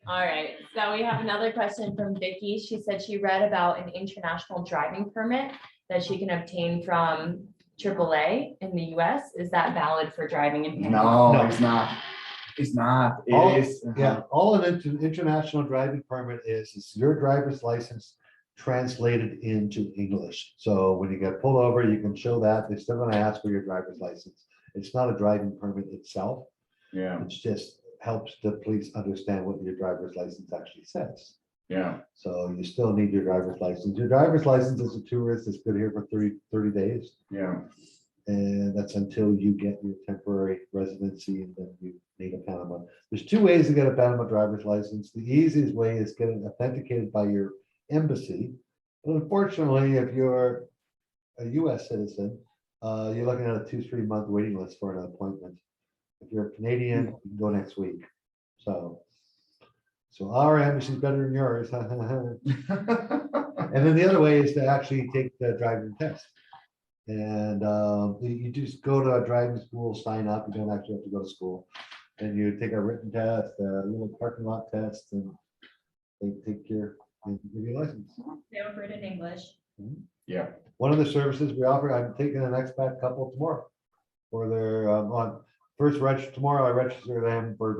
All right, so we have another question from Vicky. She said she read about an international driving permit that she can obtain from AAA in the US. Is that valid for driving in Panama? No, No. it's not. It's not. All- It is. Yeah, all an international driving permit is your driver's license translated into English. So when you get pulled over, you can show that. They're still gonna ask for your driver's license. It's not a driving permit itself. Yeah, It's just helps the police understand what your driver's license actually says. yeah, So you still need your driver's license. Your driver's license as a tourist is good here for 30 days. yeah. And that's until you get your temporary residency and then you need a Panama. There's 2 ways to get a Panama driver's license. The easiest way is getting authenticated by your embassy. But unfortunately, if you're a US citizen, you're looking at a 2-3 month waiting list for an appointment. If you're a Canadian, you can go next week. So our embassy is better than yours. And then the other way is to actually take the driving test. And you just go to a driving school, sign up. You don't actually have to go to school. And you take a written test, a little parking lot test, and they take your, and give you a license. They offer it in English. Yeah, One of the services we offer, I'm taking an expat couple tomorrow for their on first register tomorrow. I register them for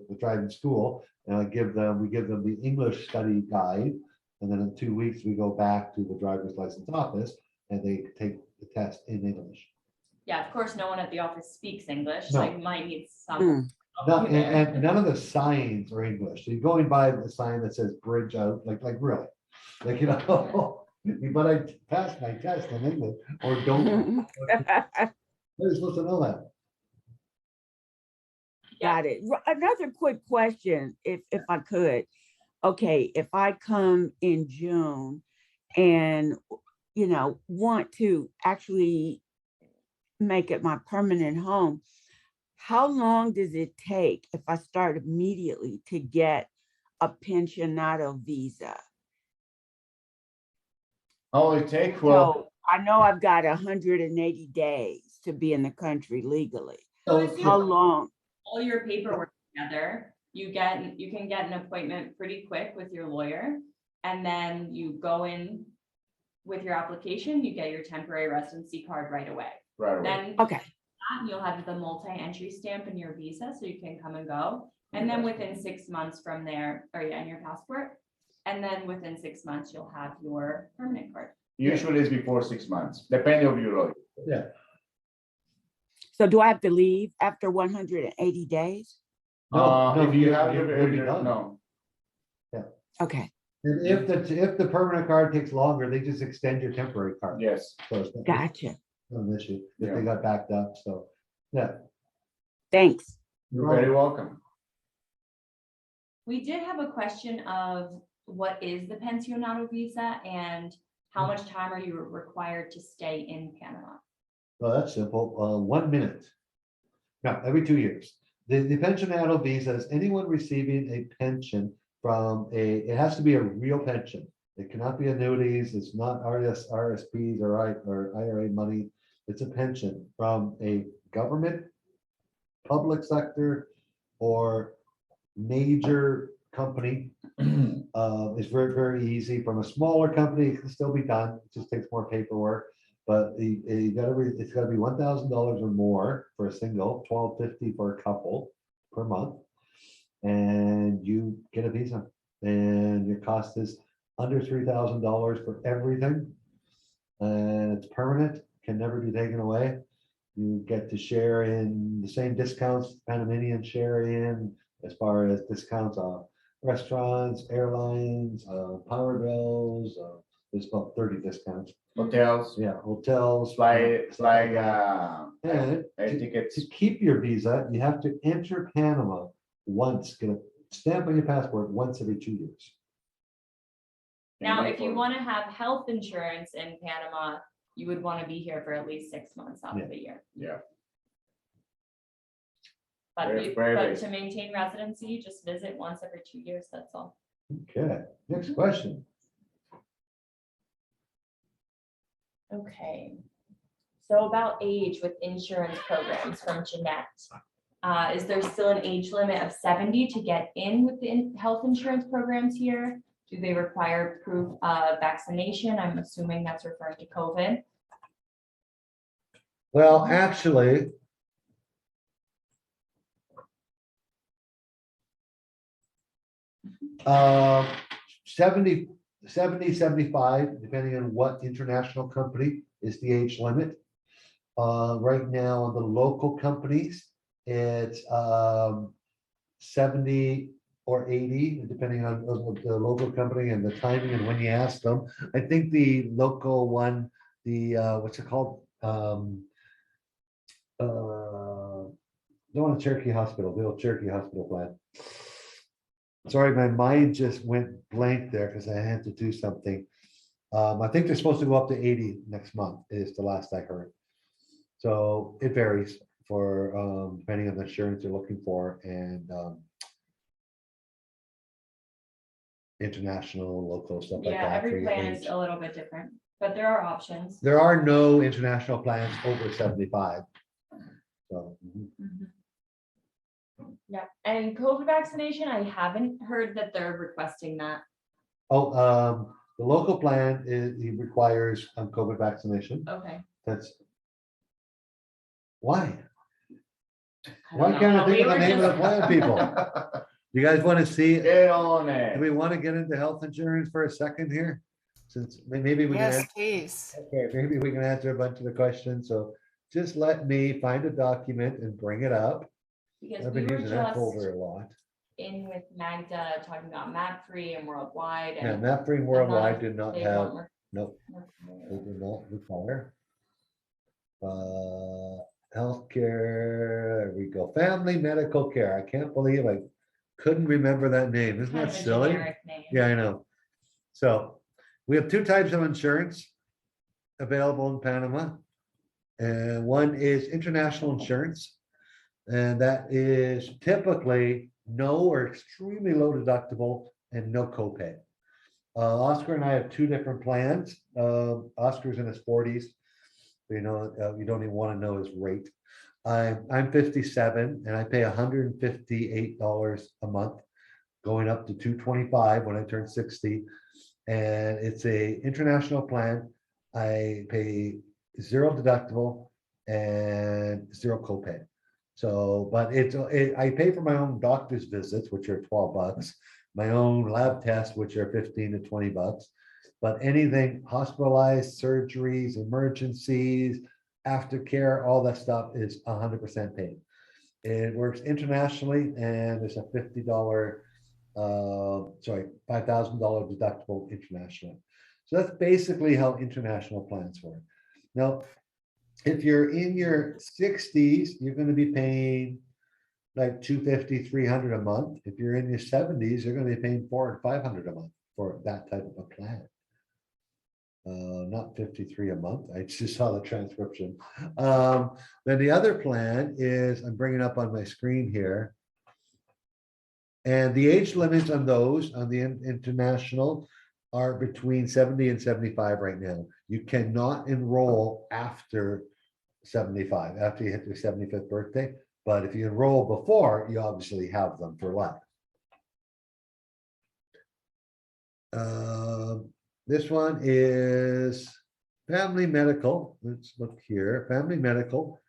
the driving school, and we give them the English study guide, and then in 2 weeks we go back to the driver's license office and they take the test in English. Yeah, of course, no one at the office speaks English, No. so you might need Hmm. some. help you there. And none of the signs are English. You're going by the sign that says bridge out, like really, like, you know, but I passed my test in English or don't. You're supposed to know that. Got it. Another quick question, if I could. Okay, if I come in June and, want to actually make it my permanent home, how long does it take if I start immediately to get a pensionado visa? Oh, it take, well, So I know I've got 180 days to be in the country legally. So if you How put long? all your paperwork together, you can get an appointment pretty quick with your lawyer. And then you go in with your application, you get your temporary residency card right away. right away. Then Okay, you'll have the multi-entry stamp in your visa, so you can come and go. And then within 6 months from there, and your passport. And then within 6 months, you'll have your permanent card. Usually it's before 6 months, depending on your lawyer. Yeah. so do I have to leave after 180 days? No, If you you'll- have you'll be done. no, Okay, And if the permanent card takes longer, they just extend your temporary card. yes. So it's not gotcha. an issue if Yeah. they got backed up, so, yeah. Thanks. You're very welcome. We did have a question of what is the pensionado visa and how much time are you required to stay in Panama? Well, that's simple, 1 minute. No, every 2 years. The pensionado visa is anyone receiving a pension from it has to be a real pension. It cannot be annuities, it's not RSPs or IRA money. It's a pension from a government, public sector, or major company. It's very, very easy. From a smaller company, it can still be done, it just takes more paperwork. But it's gotta be $1,000 or more for a single, $1,250 for a couple per month. And you get a visa, and your cost is under $3,000 for everything. And it's permanent, can never be taken away. You get to share in the same discounts Panamanians share in, as far as discounts on restaurants, airlines, power bills, there's about 30 discounts. Hotels, Yeah, hotels. fly, And air tickets. to keep your visa, you have to enter Panama once, get a stamp on your passport once every 2 years. Now, if you want to have health insurance in Panama, you would want to be here for at least 6 months out of the year. Yeah. But Very, very but basic. to maintain residency, just visit once every 2 years, that's all. Okay, next question. Okay. So about age with insurance programs from Jeanette. Is there still an age limit of 70 to get in with the health insurance programs here? Do they require proof of vaccination? I'm assuming that's referring to COVID. Well, actually, 70, 75, depending on what international company is the age limit. Right now, on the local companies, it's 70 or 80, depending on the local company and the timing and when you ask them. I think the local one, the what's it called? The one at Cherokee Hospital, the old Cherokee Hospital plan. Sorry, my mind just went blank there because I had to do something. I think they're supposed to go up to 80 next month, is the last I heard. So it varies for depending on the insurance you're looking for and international, local, stuff like Yeah, that. for every your plan is age. a little bit different, but there are options. There are no international plans over 75. So, Yeah, and COVID vaccination, I haven't heard that they're requesting that. the local plan it requires COVID vaccination. Okay. That's why. I Why don't can't know. I think We of the were name of the just- plan, people? You guys want to see? Get on Do it. we want to get into health insurance for a second here? Since maybe we can, Yes, please. okay, maybe we can answer a bunch of the questions. So just let me find a document and bring it up. Because I've we been were using that just folder a lot. in with Magda talking about map free and worldwide Yeah, and map free worldwide did not they have, weren't nope, they required. did not require. Healthcare, there we go, family medical care. I can't believe I couldn't remember that name. Isn't Kind that of a silly? generic name. Yeah, I know. So we have two types of insurance available in Panama. And one is international insurance. And that is typically no or extremely low deductible and no copay. Oscar and I have two different plans. Oscar's in his 40s. You don't even want to know his rate. I'm 57 and I pay $158 a month, going up to $225 when I turn 60. And it's a international plan. I pay zero deductible and zero copay. So, but I pay for my own doctor's visits, which are $12, my own lab tests, which are $15 to $20. But anything hospitalized, surgeries, emergencies, aftercare, all that stuff is 100% paid. It works internationally, and it's a $50, $5,000 deductible internationally. So that's basically how international plans work. Now, if you're in your 60s, you're going to be paying like $250, $300 a month. If you're in your 70s, you're going to be paying $400 or $500 a month for that type of a plan. Not 53 a month. I just saw the transcription. Then the other plan is, I'm bringing up on my screen here. And the age limits on those on the international are between 70 and 75 right now. You cannot enroll after 75, after you hit your 75th birthday. But if you enroll before, you obviously have them for life. This one is family medical. Let's look here. Family medical.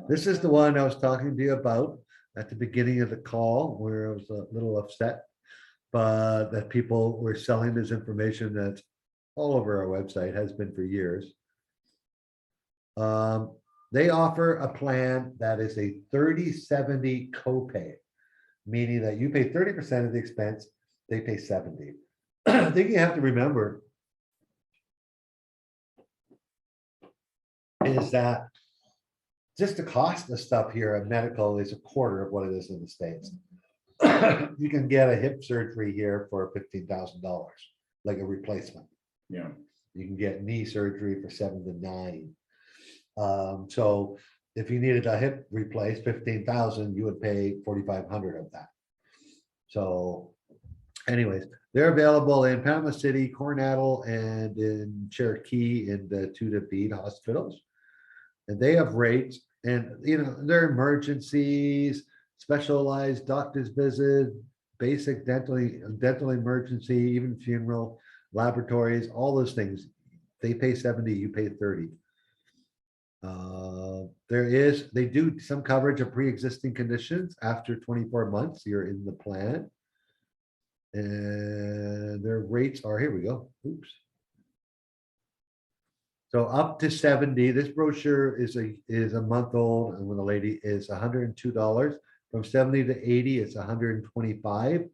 This is the one I was talking to you about at the beginning of the call, where I was a little upset, but that people were selling this information that's all over our website, has been for years. They offer a plan that is a 30/70 copay, meaning that you pay 30% of the expense, they pay 70. I think you have to remember is that just the cost of stuff here of medical is a quarter of what it is in the States. You can get a hip surgery here for $15,000, like a replacement. Yeah. You can get knee surgery for 7 to 9. So if you needed a hip replaced, 15,000, you would pay 4,500 of that. So anyways, they're available in Panama City, Coronado, and in Cherokee in the Tuda Bead hospitals. And they have rates, and they're emergencies, specialized doctor's visit, basic dental emergency, even funeral, laboratories, all those things. They pay 70, you pay 30. They do some coverage of pre-existing conditions after 24 months, you're in the plan. And their rates are, here we go. Oops. So up to 70, this brochure is a month old, and when the lady is $102. From 70 to 80, it's 125.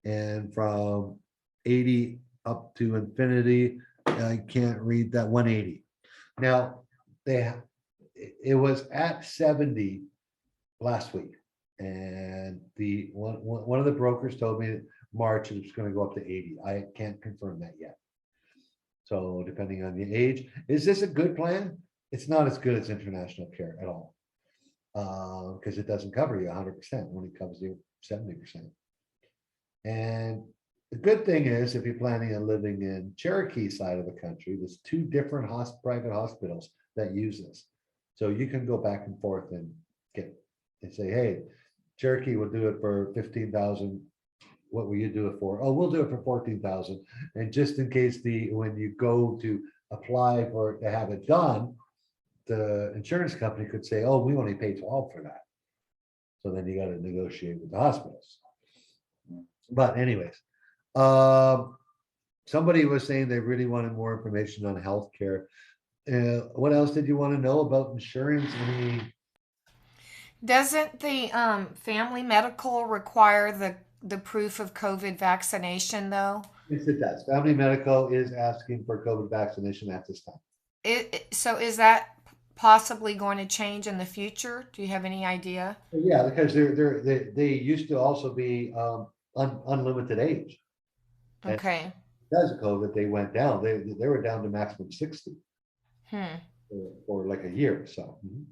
And from 80 up to infinity, I can't read that, 180. Now, it was at 70 last week. And the one of the brokers told me March it's going to go up to 80. I can't confirm that yet. So depending on the age, is this a good plan? It's not as good as international care at all. Because it doesn't cover you 100%, only covers you 70%. And the good thing is, if you're planning on living in Cherokee side of the country, there's 2 different private hospitals that use this. So you can go back and forth and say, hey, Cherokee will do it for 15,000. What will you do it for? Oh, we'll do it for 14,000. And just in case when you go to apply to have it done, the insurance company could say, oh, we only pay 12 for that. So then you got to negotiate with the hospitals. But anyways, somebody was saying they really wanted more information on healthcare. What else did you want to know about insurance? Any? Doesn't the family medical require the proof of COVID vaccination though? Yes, it does. Family Medical is asking for COVID vaccination at this time. So is that possibly going to change in the future? Do you have any idea? Yeah, because they used to also be unlimited age. And Okay. because of COVID, they went down. They were down to maximum 60 Hmm. for like a year or so. Mhm.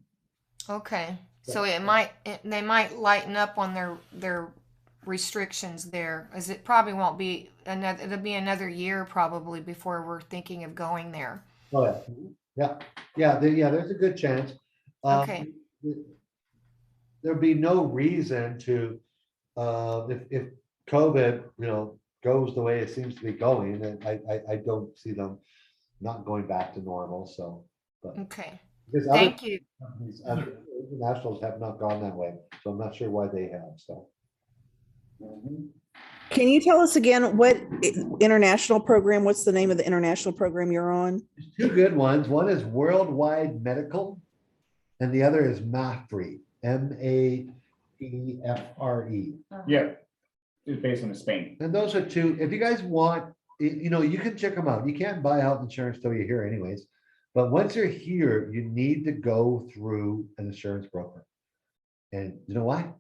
Okay. So they might lighten up on their restrictions there, as it probably won't be it'll be another year probably before we're thinking of going there. Oh, yeah. Mhm. Yeah, there's a good chance. Okay. There'd be no reason to, if COVID, goes the way it seems to be going, then I don't see them not going back to normal, so. But Okay. because other Thank you. companies, other internationals have not gone that way, so I'm not sure why they have, so. Mhm. Can you tell us again what international program, what's the name of the international program you're on? There's two good ones. One is Worldwide Medical, and the other is MAPFRE, MAPFRE. Yeah, it's based in Spain. And those are two, if you guys want, you can check them out. You can't buy health insurance till you're here anyways. But once you're here, you need to go through an insurance broker. And you know why?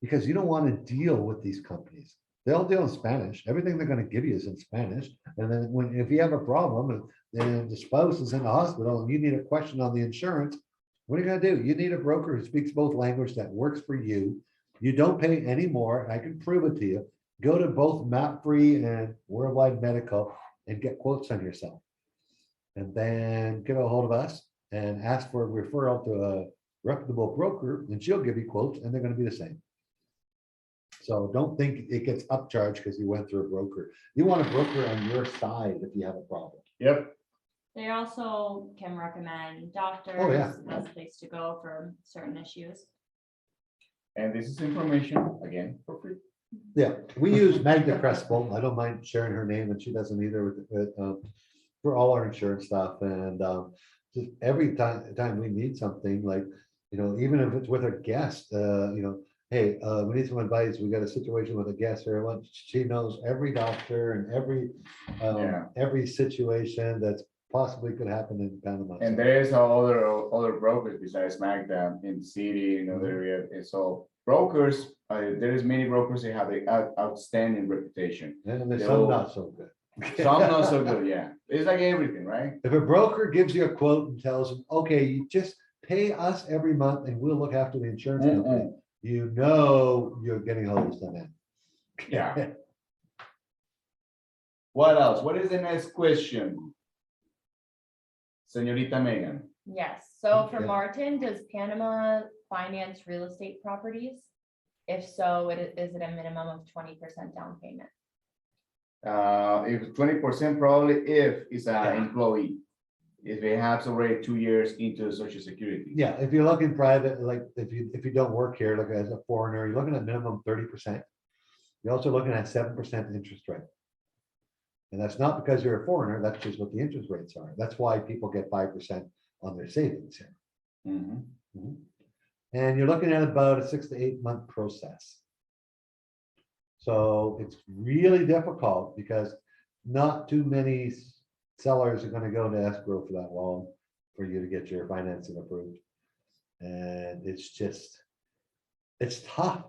Because you don't want to deal with these companies. They'll deal in Spanish. Everything they're going to give you is in Spanish. And then if you have a problem and the spouse is in the hospital and you need a question on the insurance, what are you going to do? You need a broker who speaks both languages that works for you. You don't pay any more. I can prove it to you. Go to both MAPFRE and Worldwide Medical and get quotes on yourself. And then get a hold of us and ask for a referral to a reputable broker, and she'll give you quotes, and they're going to be the same. So don't think it gets upcharged because you went through a broker. You want a broker on your side if you have a problem. Yep. They also can recommend doctors. Oh, yeah. Best place to go for certain issues. And this is information, again, for free. Yeah, we use Magda Crespel. I don't mind sharing her name, and she doesn't either for all our insurance stuff. And just every time we need something, like, even if it's with a guest, hey, we need some advice. We got a situation with a guest here. She knows every doctor and every situation that's possibly could happen in Panama. And there is other brokers besides Magda in the city, in other area. And so brokers, there is many brokers that have an outstanding reputation. And there's some not so good. Some not so good, yeah. It's like everything, right? If a broker gives you a quote and tells them, okay, you just pay us every month and we'll look after the insurance company, you're getting hosed on that. Yeah. What else? What is the next question? Señorita Megan. Yes, so for Okay. Martin, does Panama finance real estate properties? If so, is it a minimum of 20% down payment? If 20% probably if it's an employee. If they have already 2 years into Social Security. Yeah, if you're looking private, like if you don't work here, like as a foreigner, you're looking at minimum 30%. You're also looking at 7% interest rate. And that's not because you're a foreigner, that's just what the interest rates are. That's why people get 5% on their savings here. Mhm. Mhm. And you're looking at about a 6 to 8 month process. So it's really difficult because not too many sellers are going to go to escrow for that long for you to get your financing approved. And it's tough.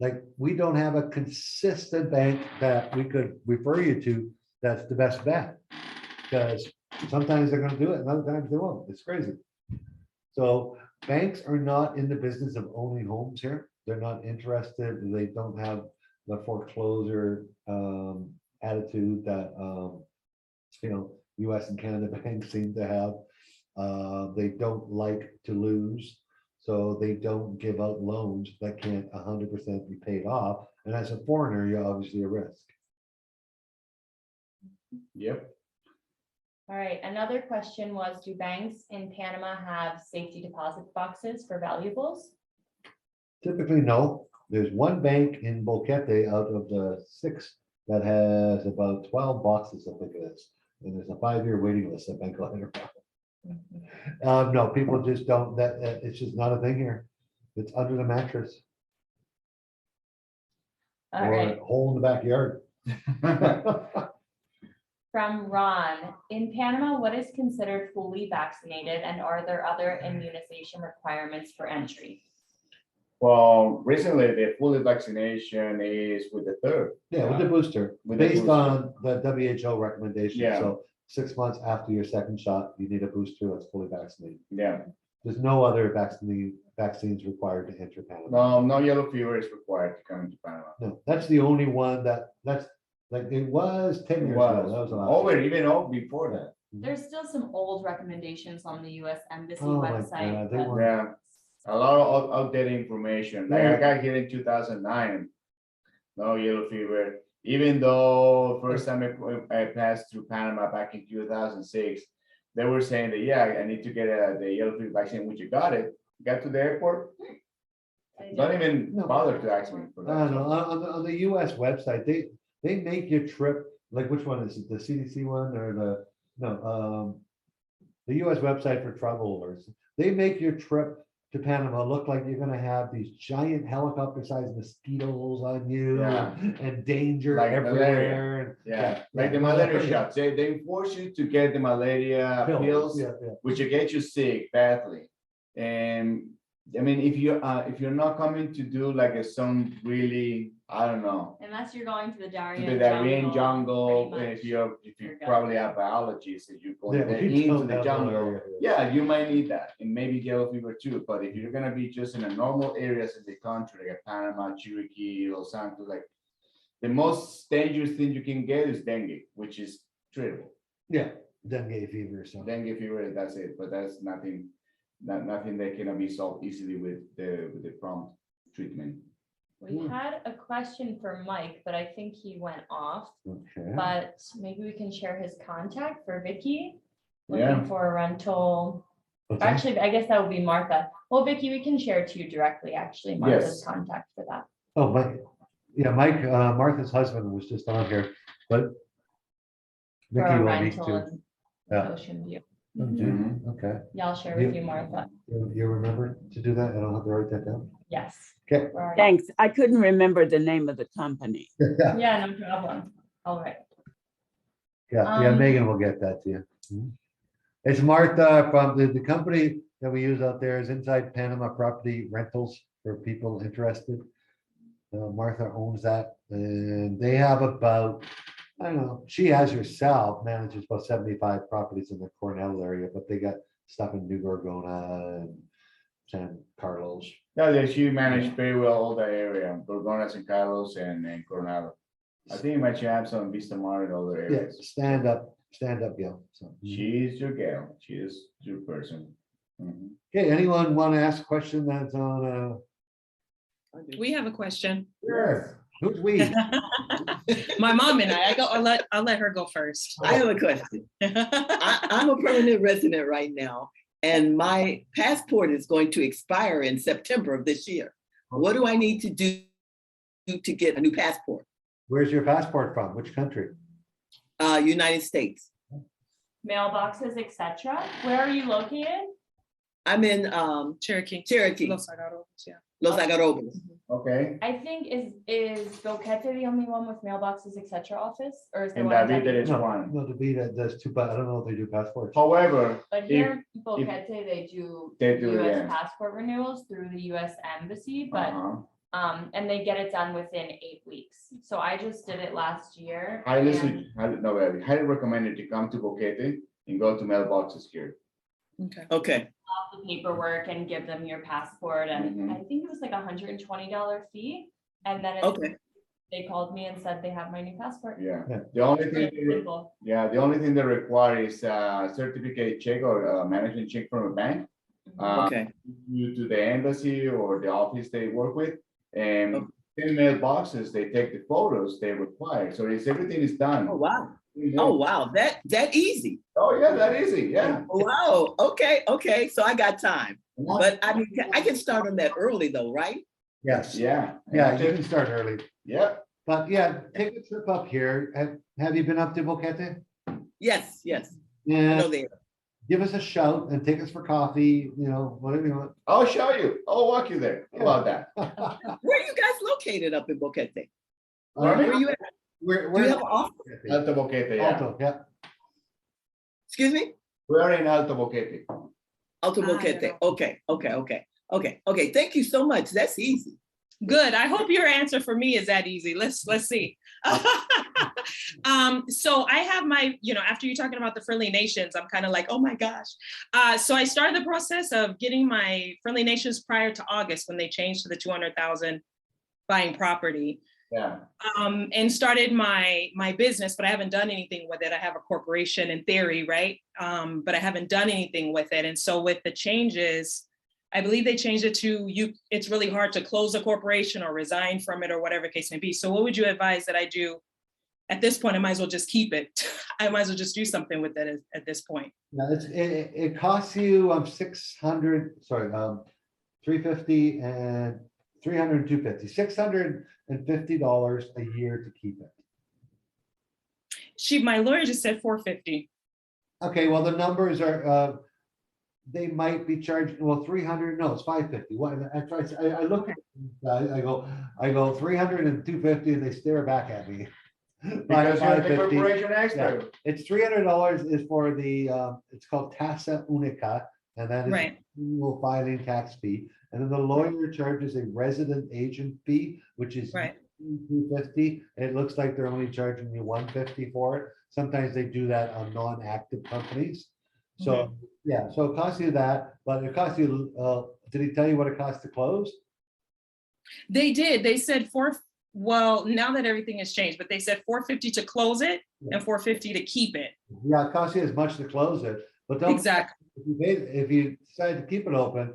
Like, we don't have a consistent bank that we could refer you to that's the best bet. Because sometimes they're going to do it and other times they won't. It's crazy. So banks are not in the business of owning homes here. They're not interested. They don't have the foreclosure attitude that US and Canada banks seem to have. They don't like to lose. So they don't give out loans that can't 100% be paid off. And as a foreigner, you're obviously a risk. Yep. All right, another question was, do banks in Panama have safety deposit boxes for valuables? Typically, no. There's one bank in Boquete out of the 6 that has about 12 boxes, I think it is. And there's a 5-year waiting list at Bank of America. No, people just don't, it's just not a thing here. It's under the mattress All or right, a hole in the backyard. from Ron, in Panama, what is considered fully vaccinated and are there other immunization requirements for entry? Well, recently the fully vaccination is with the third. Yeah, with the booster, With the based booster. on the WHO recommendation. Yeah. So 6 months after your second shot, you need a booster that's fully vaccinated. Yeah, There's no other vaccines required to enter Panama. no yellow fever is required to come into Panama. No, that's the only one that's like it was 10 It years ago. was That was a lot. over, even before that. There's still some old recommendations on the US Embassy Oh my website. God, they but- were- Yeah, a lot of outdated information. Like I got here in 2009. No yellow fever, even though first time I passed through Panama back in 2006, they were saying that, yeah, I need to get the yellow fever vaccine, which you got it. Got to the airport, They don't don't- even No. bother to ask me for I don't that. know, on the US website, they make your trip, like which one is it, the CDC one or the US website for travelers, they make your trip to Panama look like you're gonna have these giant helicopter-sized mosquitoes on you Yeah. and danger Like everywhere. and- Yeah, like the no, malaria that's- shots, they force you to get the malaria pills, Yeah, yeah. which will get you sick badly. And I mean, if you're not coming to do like some really, I don't know, Unless you're going to the to Darien the Darien jungle. jungle, and if you You're good. probably have allergies, if you go Yeah, there we into don't the have jungle, malaria. yeah, you might need that, and maybe yellow fever too. But if you're gonna be just in a normal areas in the country, like Panama, Chiriquí, Los Santos, like the most dangerous thing you can get is dengue, which is treatable. Yeah, dengue fever or something. Dengue fever, that's it, but that's nothing, nothing that can be solved easily with the prompt treatment. We had a question for Mike, but I think he went off, Okay. but maybe we can share his contact for Vicky. Yeah. Looking for a rental. What's that? Actually, I guess that would be Martha. Well, Vicky, we can share it to you directly, actually, Martha's contact for that. Oh, Mike, yeah, Mike, Martha's husband was just on here, but For Vicky a will need rental to. in Yeah. Ocean View. Oh, Mhm. gee, Okay, Yeah, I'll share with you, Martha. you remember to do that? I don't have to write that down. Yes. Okay. All right. Thanks. I couldn't remember the name of the company. Yeah, no problem. All right. Yeah, Um, Megan will get that to you. Mhm. It's Martha from the company that we use out there is Inside Panama Property Rentals for people interested. Martha owns that and they have about, I don't know, she has herself manages about 75 properties in the Cornell area, but they got stuff in New Gorgona and San Carlos. Yeah, she managed very well all that area, Gorgona, San Carlos, and Coronado. I think you might have some Vista Mar and other Yeah, areas. stand up gal. So, She's your gal, she is your person. Mhm. okay, anyone want to ask a question that's on, We have a question. yes, who's we? My mom and I go, I'll let her go first. I have a question. I'm a permanent resident right now, and my passport is going to expire in September of this year. What do I need to do to get a new passport? Where's your passport from? Which country? United States. Mailboxes, etc. Where are you located? I'm in Cherokee. Cherokee, Los Agarros, yeah. Los Agarobos. Okay, I think is Boquete the only one with mailboxes, etc. office, or is there and one? in David, there David? is No, one. no, the B that does two, but I don't know if they do passports. However, But here in Boquete, they do They do, US yeah. passport renewals through the US Embassy, but uh-huh. and they get it done within 8 weeks. So I just did it last year. Highly, and- highly recommended to come to Boquete and go to mailboxes here. Okay. Okay, off the paperwork and give them your passport, and Mhm. I think it was like $120 fee. And then okay. they called me and said they have my new passport. Yeah, Yeah. the only Pretty thing, simple. yeah, the only thing they require is a certificate check or a management check from a bank. Okay, You to the embassy or the office they work with, and Okay. in mailboxes, they take the photos they require, so it's everything is done. oh, wow. Oh, wow, that easy. Oh, yeah, that easy, yeah. Wow, okay, so I got time. But I mean, I can start on that early though, right? Yes, Yeah. yeah, you can start early, Yeah, but yeah, take a trip up here. Have you been up to Boquete? Yes, I Yeah, know there. give us a shout and take us for coffee, whatever you want. I'll show you. I'll walk you there. How about that? Where are you guys located up in Boquete? Uh, Where you at? We're, Do you have an office? Alto Boquete, yeah. Alto, yeah. Excuse me? We're in Alto Boquete. Alto Boquete. Okay. Thank you so much. That's easy. Good. I hope your answer for me is that easy. Let's see. So I have my, after you're talking about the Friendly Nations, I'm kind of like, oh my gosh. So I started the process of getting my Friendly Nations prior to August when they changed to the 200,000 buying property. Yeah. And started my business, but I haven't done anything with it. I have a corporation in theory, right? But I haven't done anything with it. And so with the changes, I believe they changed it to it's really hard to close a corporation or resign from it or whatever case may be. So what would you advise that I do? At this point, I might as well just keep it. I might as well just do something with it at this point. Now, it costs you 350 and 300 and 250, $650 a year to keep it. My lawyer just said 450. Okay, well, the numbers are, they might be charging, 300, no, it's 550. I look at, I go 300 and 250 and they stare back at me. Because you're the corporation expert. Yeah. It's $300 is for the, it's called Tasa Unica, and that is Right. annual filing tax fee. And then the lawyer charges a resident agent fee, which is Right. $250. It looks like they're only charging you $150 for it. Sometimes they do that on non-active companies. So yeah, so it costs you that, but it costs you, did he tell you what it costs to close? They did. They said well, now that everything has changed, but they said 450 to close it and 450 to keep it. Yeah, it costs you as much to close it, but don't. Exactly. If you decide to keep it open,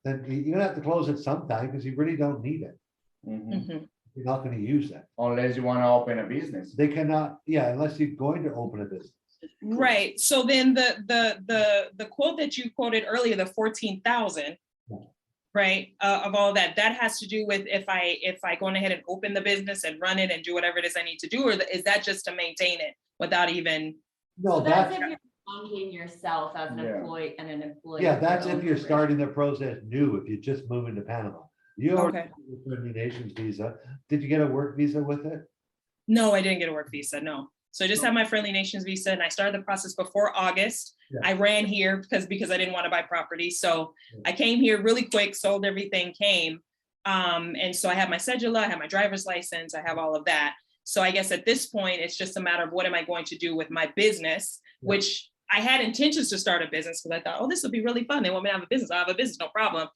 then you're gonna have to close it sometime because you really don't need it. Mhm. You're not gonna use it. Unless you want to open a business. They cannot, yeah, unless you're going to open a business. Right. So then the quote that you quoted earlier, the 14,000, right, of all that has to do with if I go ahead and open the business and run it and do whatever it is I need to do, or is that just to maintain it without even? No, So that's that's, if you're finding yourself as an Yeah. employee and an employee. yeah, of that's your if own you're corporation. starting the process new, if you're just moving to Panama. You already Okay. have the Friendly Nations visa. Did you get a work visa with it? No, I didn't get a work visa, no. So I just have my Friendly Nations visa and I started the process before August. Yeah. I ran here because I didn't want to buy property. So I came here really quick, sold everything, came. And so I have my cedula, I have my driver's license, I have all of that. So I guess at this point, it's just a matter of what am I going to do with my business, which I had intentions to start a business because I thought, oh, this would be really fun. They want me to have a business. I have a business, no problem.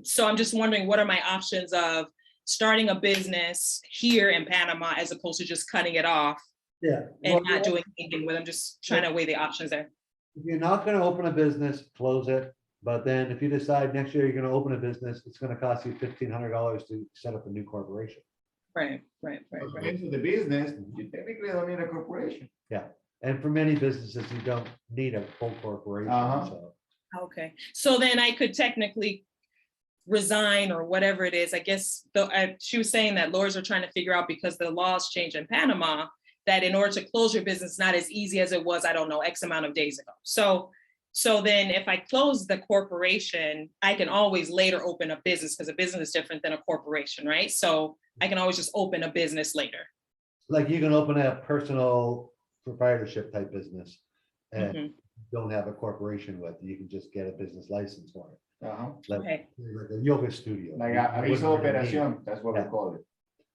So I'm just wondering, what are my options of starting a business here in Panama as opposed to just cutting it off Yeah. and Well, not doing anything with them, just trying to weigh the options there. If you're not gonna open a business, close it. But then if you decide next year you're gonna open a business, it's gonna cost you $1,500 to set up a new corporation. Right. Into the business, you technically don't need a corporation. Yeah, and for many businesses, you don't need a full corporation, Uh-huh. so. Okay. So then I could technically resign or whatever it is. I guess she was saying that lawyers are trying to figure out, because the laws change in Panama, that in order to close your business, not as easy as it was, I don't know, X amount of days ago. So then if I close the corporation, I can always later open a business because a business is different than a corporation, right? So I can always just open a business later. Like you can open a personal proprietorship type business and Mhm. don't have a corporation with, you can just get a business license for it. Like Okay. like a yoga studio. Like You a wouldn't aviso really need- operación, that's what we Yeah. call it.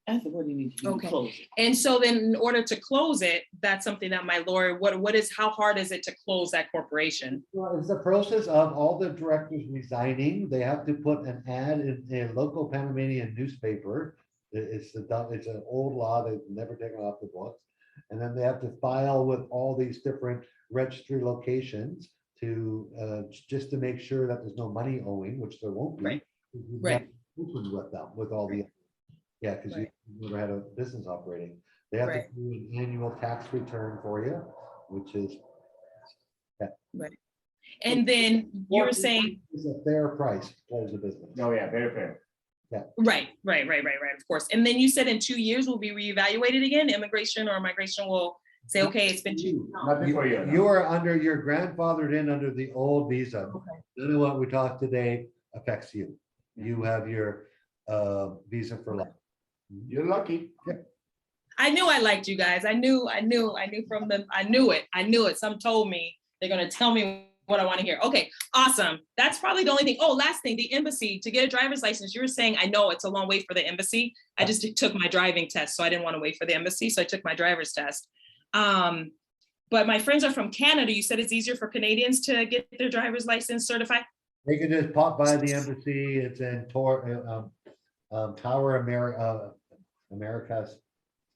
That's what you need to do. Okay. Close it. And so then in order to close it, that's something that my lawyer, how hard is it to close that corporation? Well, it's the process of all the directors resigning. They have to put an ad in a local Panamanian newspaper. It's an old law. They've never taken off the books. And then they have to file with all these different registry locations to just to make sure that there's no money owing, which there won't be. Right. You've Right. never opened with them, with all the, yeah, because you Right. never had a business operating. They have Right. to do an annual tax return for you, which is. And then you were saying, It's a fair price to close the business. Oh, yeah, very fair. right, of course. And then you said in 2 years will be reevaluated again, immigration or migration will Say, okay, it's been. Nothing for you. You are under, you're grandfathered in under the old visa. Okay. None of what we talked today affects you. You have your visa for life. You're lucky. I knew I liked you guys. I knew from them. I knew it. Some told me they're gonna tell me what I want to hear. Okay, awesome. That's probably the only thing. Oh, last thing, the embassy, to get a driver's license, you were saying, I know it's a long wait for the embassy. I just took my driving test, so I didn't want to wait for the embassy, so I took my driver's test. But my friends are from Canada. You said it's easier for Canadians to get their driver's license certified? They can just pop by the embassy. It's in Tower Americas,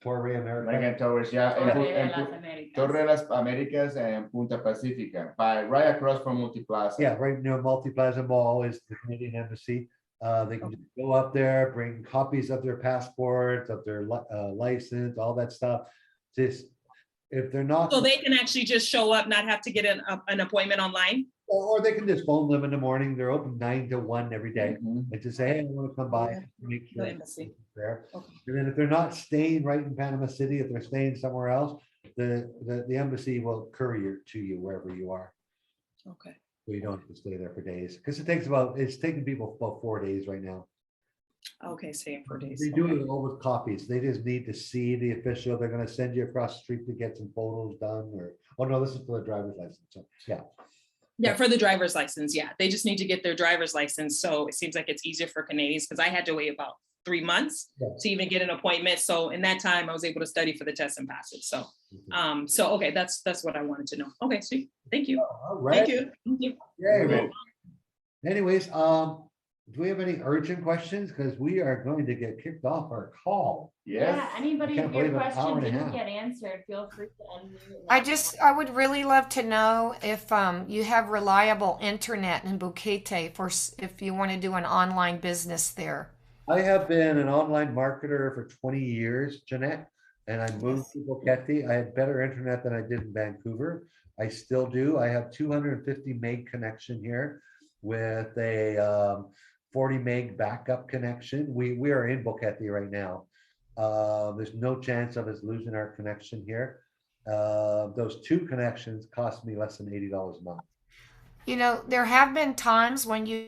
Torre America. Like in Towers, yeah. Torre de En las Américas. Torre de las Américas and Punta Pacifica, right across from Multiplaza. Yeah, right near Multiplaza Mall is the Canadian Embassy. They can just go up there, bring copies of their passports, of their license, all that stuff. Just if they're not. So they can actually just show up, not have to get an appointment online? Or they can just phone them in the morning. They're open 9 to 1 every day. And just say, hey, I want to come by. Make sure The embassy. there. Okay. And then if they're not staying right in Panama City, if they're staying somewhere else, the embassy will courier to you wherever you are. Okay. So you don't have to stay there for days. Because it's taking people about 4 days right now. Okay, same for days. They do it all with copies. They just need to see the official. They're gonna send you across the street to get some photos done or, oh no, this is for the driver's license. So, yeah. Yeah, for the driver's license, yeah. They just need to get their driver's license. So it seems like it's easier for Canadians because I had to wait about 3 months to even get an appointment. So in that time, I was able to study for the test and pass it. So, okay, that's what I wanted to know. Okay, sweet. Thank you. All right. Thank you. Thank you. Yeah. Anyways, do we have any urgent questions? Because we are going to get kicked off our call. Yes. Yeah, anybody, I if can't your believe an hour question and a didn't half. get answered, feel free to unmute. I would really love to know if you have reliable internet in Bukete if you want to do an online business there. I have been an online marketer for 20 years, Jeanette, and I moved to Bukete. I had better internet than I did in Vancouver. I still do. I have 250 meg connection here with a 40 meg backup connection. We are in Bukete right now. There's no chance of us losing our connection here. Those 2 connections cost me less than $80 a month. You know, there have been times when you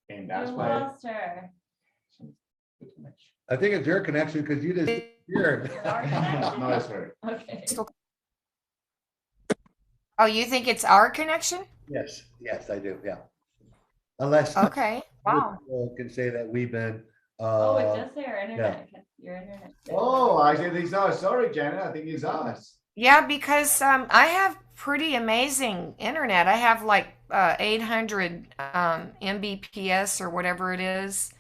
And that's You why. lost her. I think it's your connection because you just disappeared. No, it's her. Okay. Oh, you think it's our connection? Yes, I do. Yeah. Unless Okay. Wow. people can say that we've been. Oh, it does say our internet. Your internet. Oh, I think it's us. Sorry, Janet. I think it's us. Yeah, because I have pretty amazing internet. I have like 800 Mbps or whatever it is.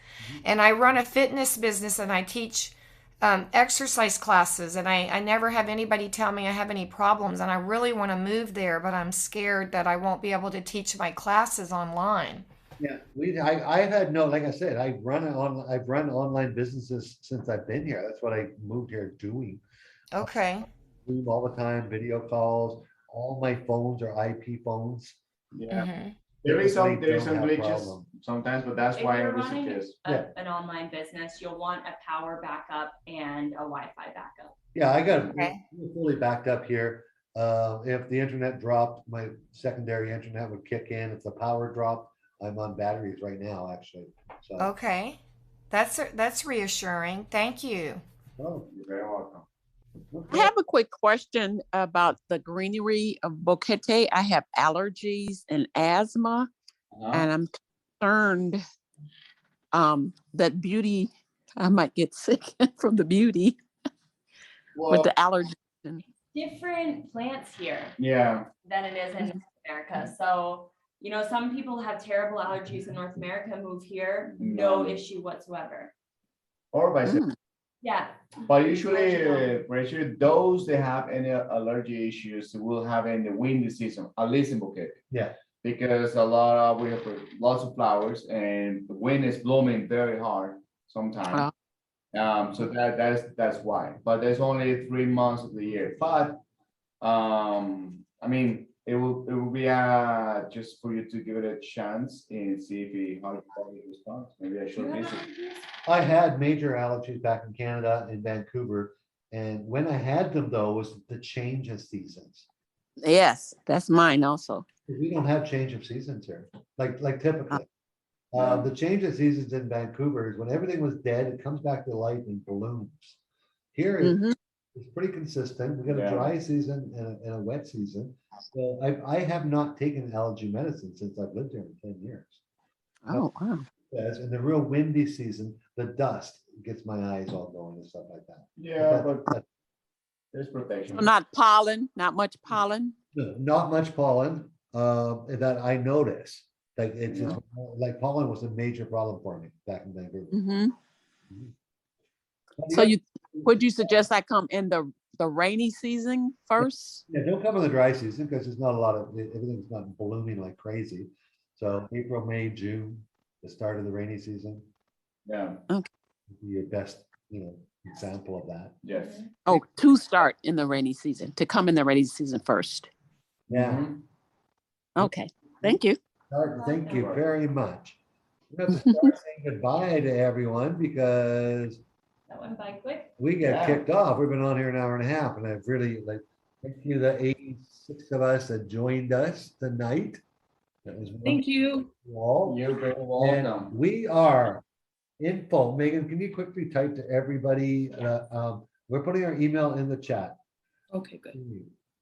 And I run a fitness business and I teach exercise classes, and I never have anybody tell me I have any problems, and I really want to move there, but I'm scared that I won't be able to teach my classes online. Yeah, I've had no, like I said, I've run online businesses since I've been here. That's what I moved here doing. Okay. Zoom all the time, video calls. All my phones are IP phones. Yeah. Mhm. There is some They don't have glitches problem. sometimes, but that's If why you're we running suggest. an online business, you'll want a power backup and a Wi-Fi backup. Yeah, I got Okay. fully backed up here. If the internet dropped, my secondary internet would kick in. If the power dropped, I'm on batteries right now, actually. So, Okay. That's reassuring. Thank you. oh, You're very welcome. I have a quick question about the greenery of Boquete. I have allergies and asthma, and I'm concerned that beauty, I might get sick from the beauty with the allergies. Different plants here Yeah. than it is in North America. So, you know, some people have terrible allergies in North America, move here, no issue whatsoever. Or vice versa. Yeah. But usually, those that have any allergy issues will have in the windy season, at least in Bukete. yeah. Because we have lots of flowers and the wind is blowing very hard sometimes. So that's why. But there's only 3 months of the year. But I mean, it will be just for you to give it a chance and see if how he responds. Maybe I should visit. I had major allergies back in Canada in Vancouver. And when I had them though, was the change of seasons. Yes, that's mine also. We don't have change of seasons here, like typically. The change of seasons in Vancouver is when everything was dead, it comes back to life and blooms. Here Mhm. it's pretty consistent. We got a Yeah. dry season and a wet season. So I have not taken allergy medicine since I've lived here in 10 years. Oh, wow. Yes, in the real windy season, the dust gets my eyes all going and stuff like that. Yeah, But but there's protection. So not pollen, not much pollen. not much pollen that I notice. Like it's just, like pollen was a major problem for me back in Vancouver. Hmm. So would you suggest I come in the rainy season first? Yeah, don't come in the dry season because there's not a lot of, everything's not blooming like crazy. So April, May, June, the start of the rainy season. Yeah. Would be your best, example of that. Yes. Oh, to start in the rainy season, to come in the rainy season first. Yeah. Mhm. Okay, thank you. Thank you very much. We have to start saying goodbye to everyone because That went by quick. we get Yeah. kicked off. We've been on here an hour and a half, and I've really thank you the 86 of us that joined us tonight. That was Thank you. all. You're very And welcome. we are info. Megan, can you quickly type to everybody? We're putting our email in the chat. Okay, good.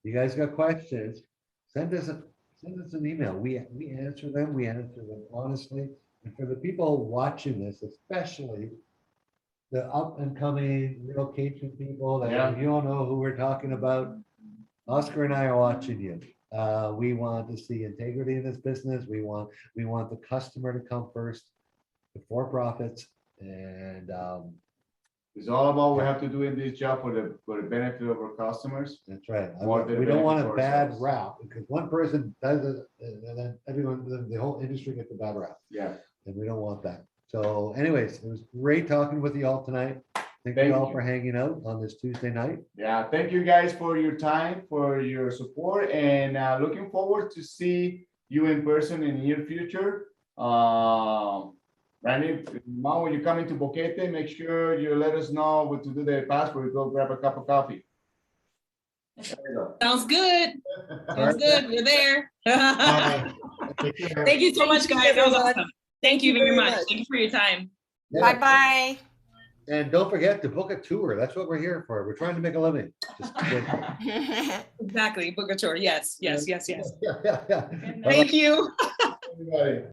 You guys got questions? Send us an email. We answer them. We answer them honestly. And for the people watching this, especially the up and coming relocation people that Yeah. you all know who we're talking about, Oscar and I are watching you. We want to see integrity in this business. We want the customer to come first before profits. And It's all about what we have to do in this job for the benefit of our customers. that's right. More than We don't want a benefit bad ourselves. rap because one person does it and then everyone, the whole industry gets a bad rap. Yeah. And we don't want that. So anyways, it was great talking with you all tonight. Thank you Thank all you. for hanging out on this Tuesday night. Yeah, thank you guys for your time, for your support, and looking forward to see you in person in the near future. Randy, Mom, when you come into Boquete, make sure you let us know what to do the passport. Go grab a cup of coffee. There you go. Sounds good. Sounds good. We're there. Take care. Thank you so much, guys. That was awesome. Thank you very much. much. Thank you for your time. Yeah. Bye-bye. And don't forget to book a tour. That's what we're here for. We're trying to make a living. Just kidding. Exactly. Book a tour. Yes, yes, yes, yes. Yeah. Thank you. Everybody.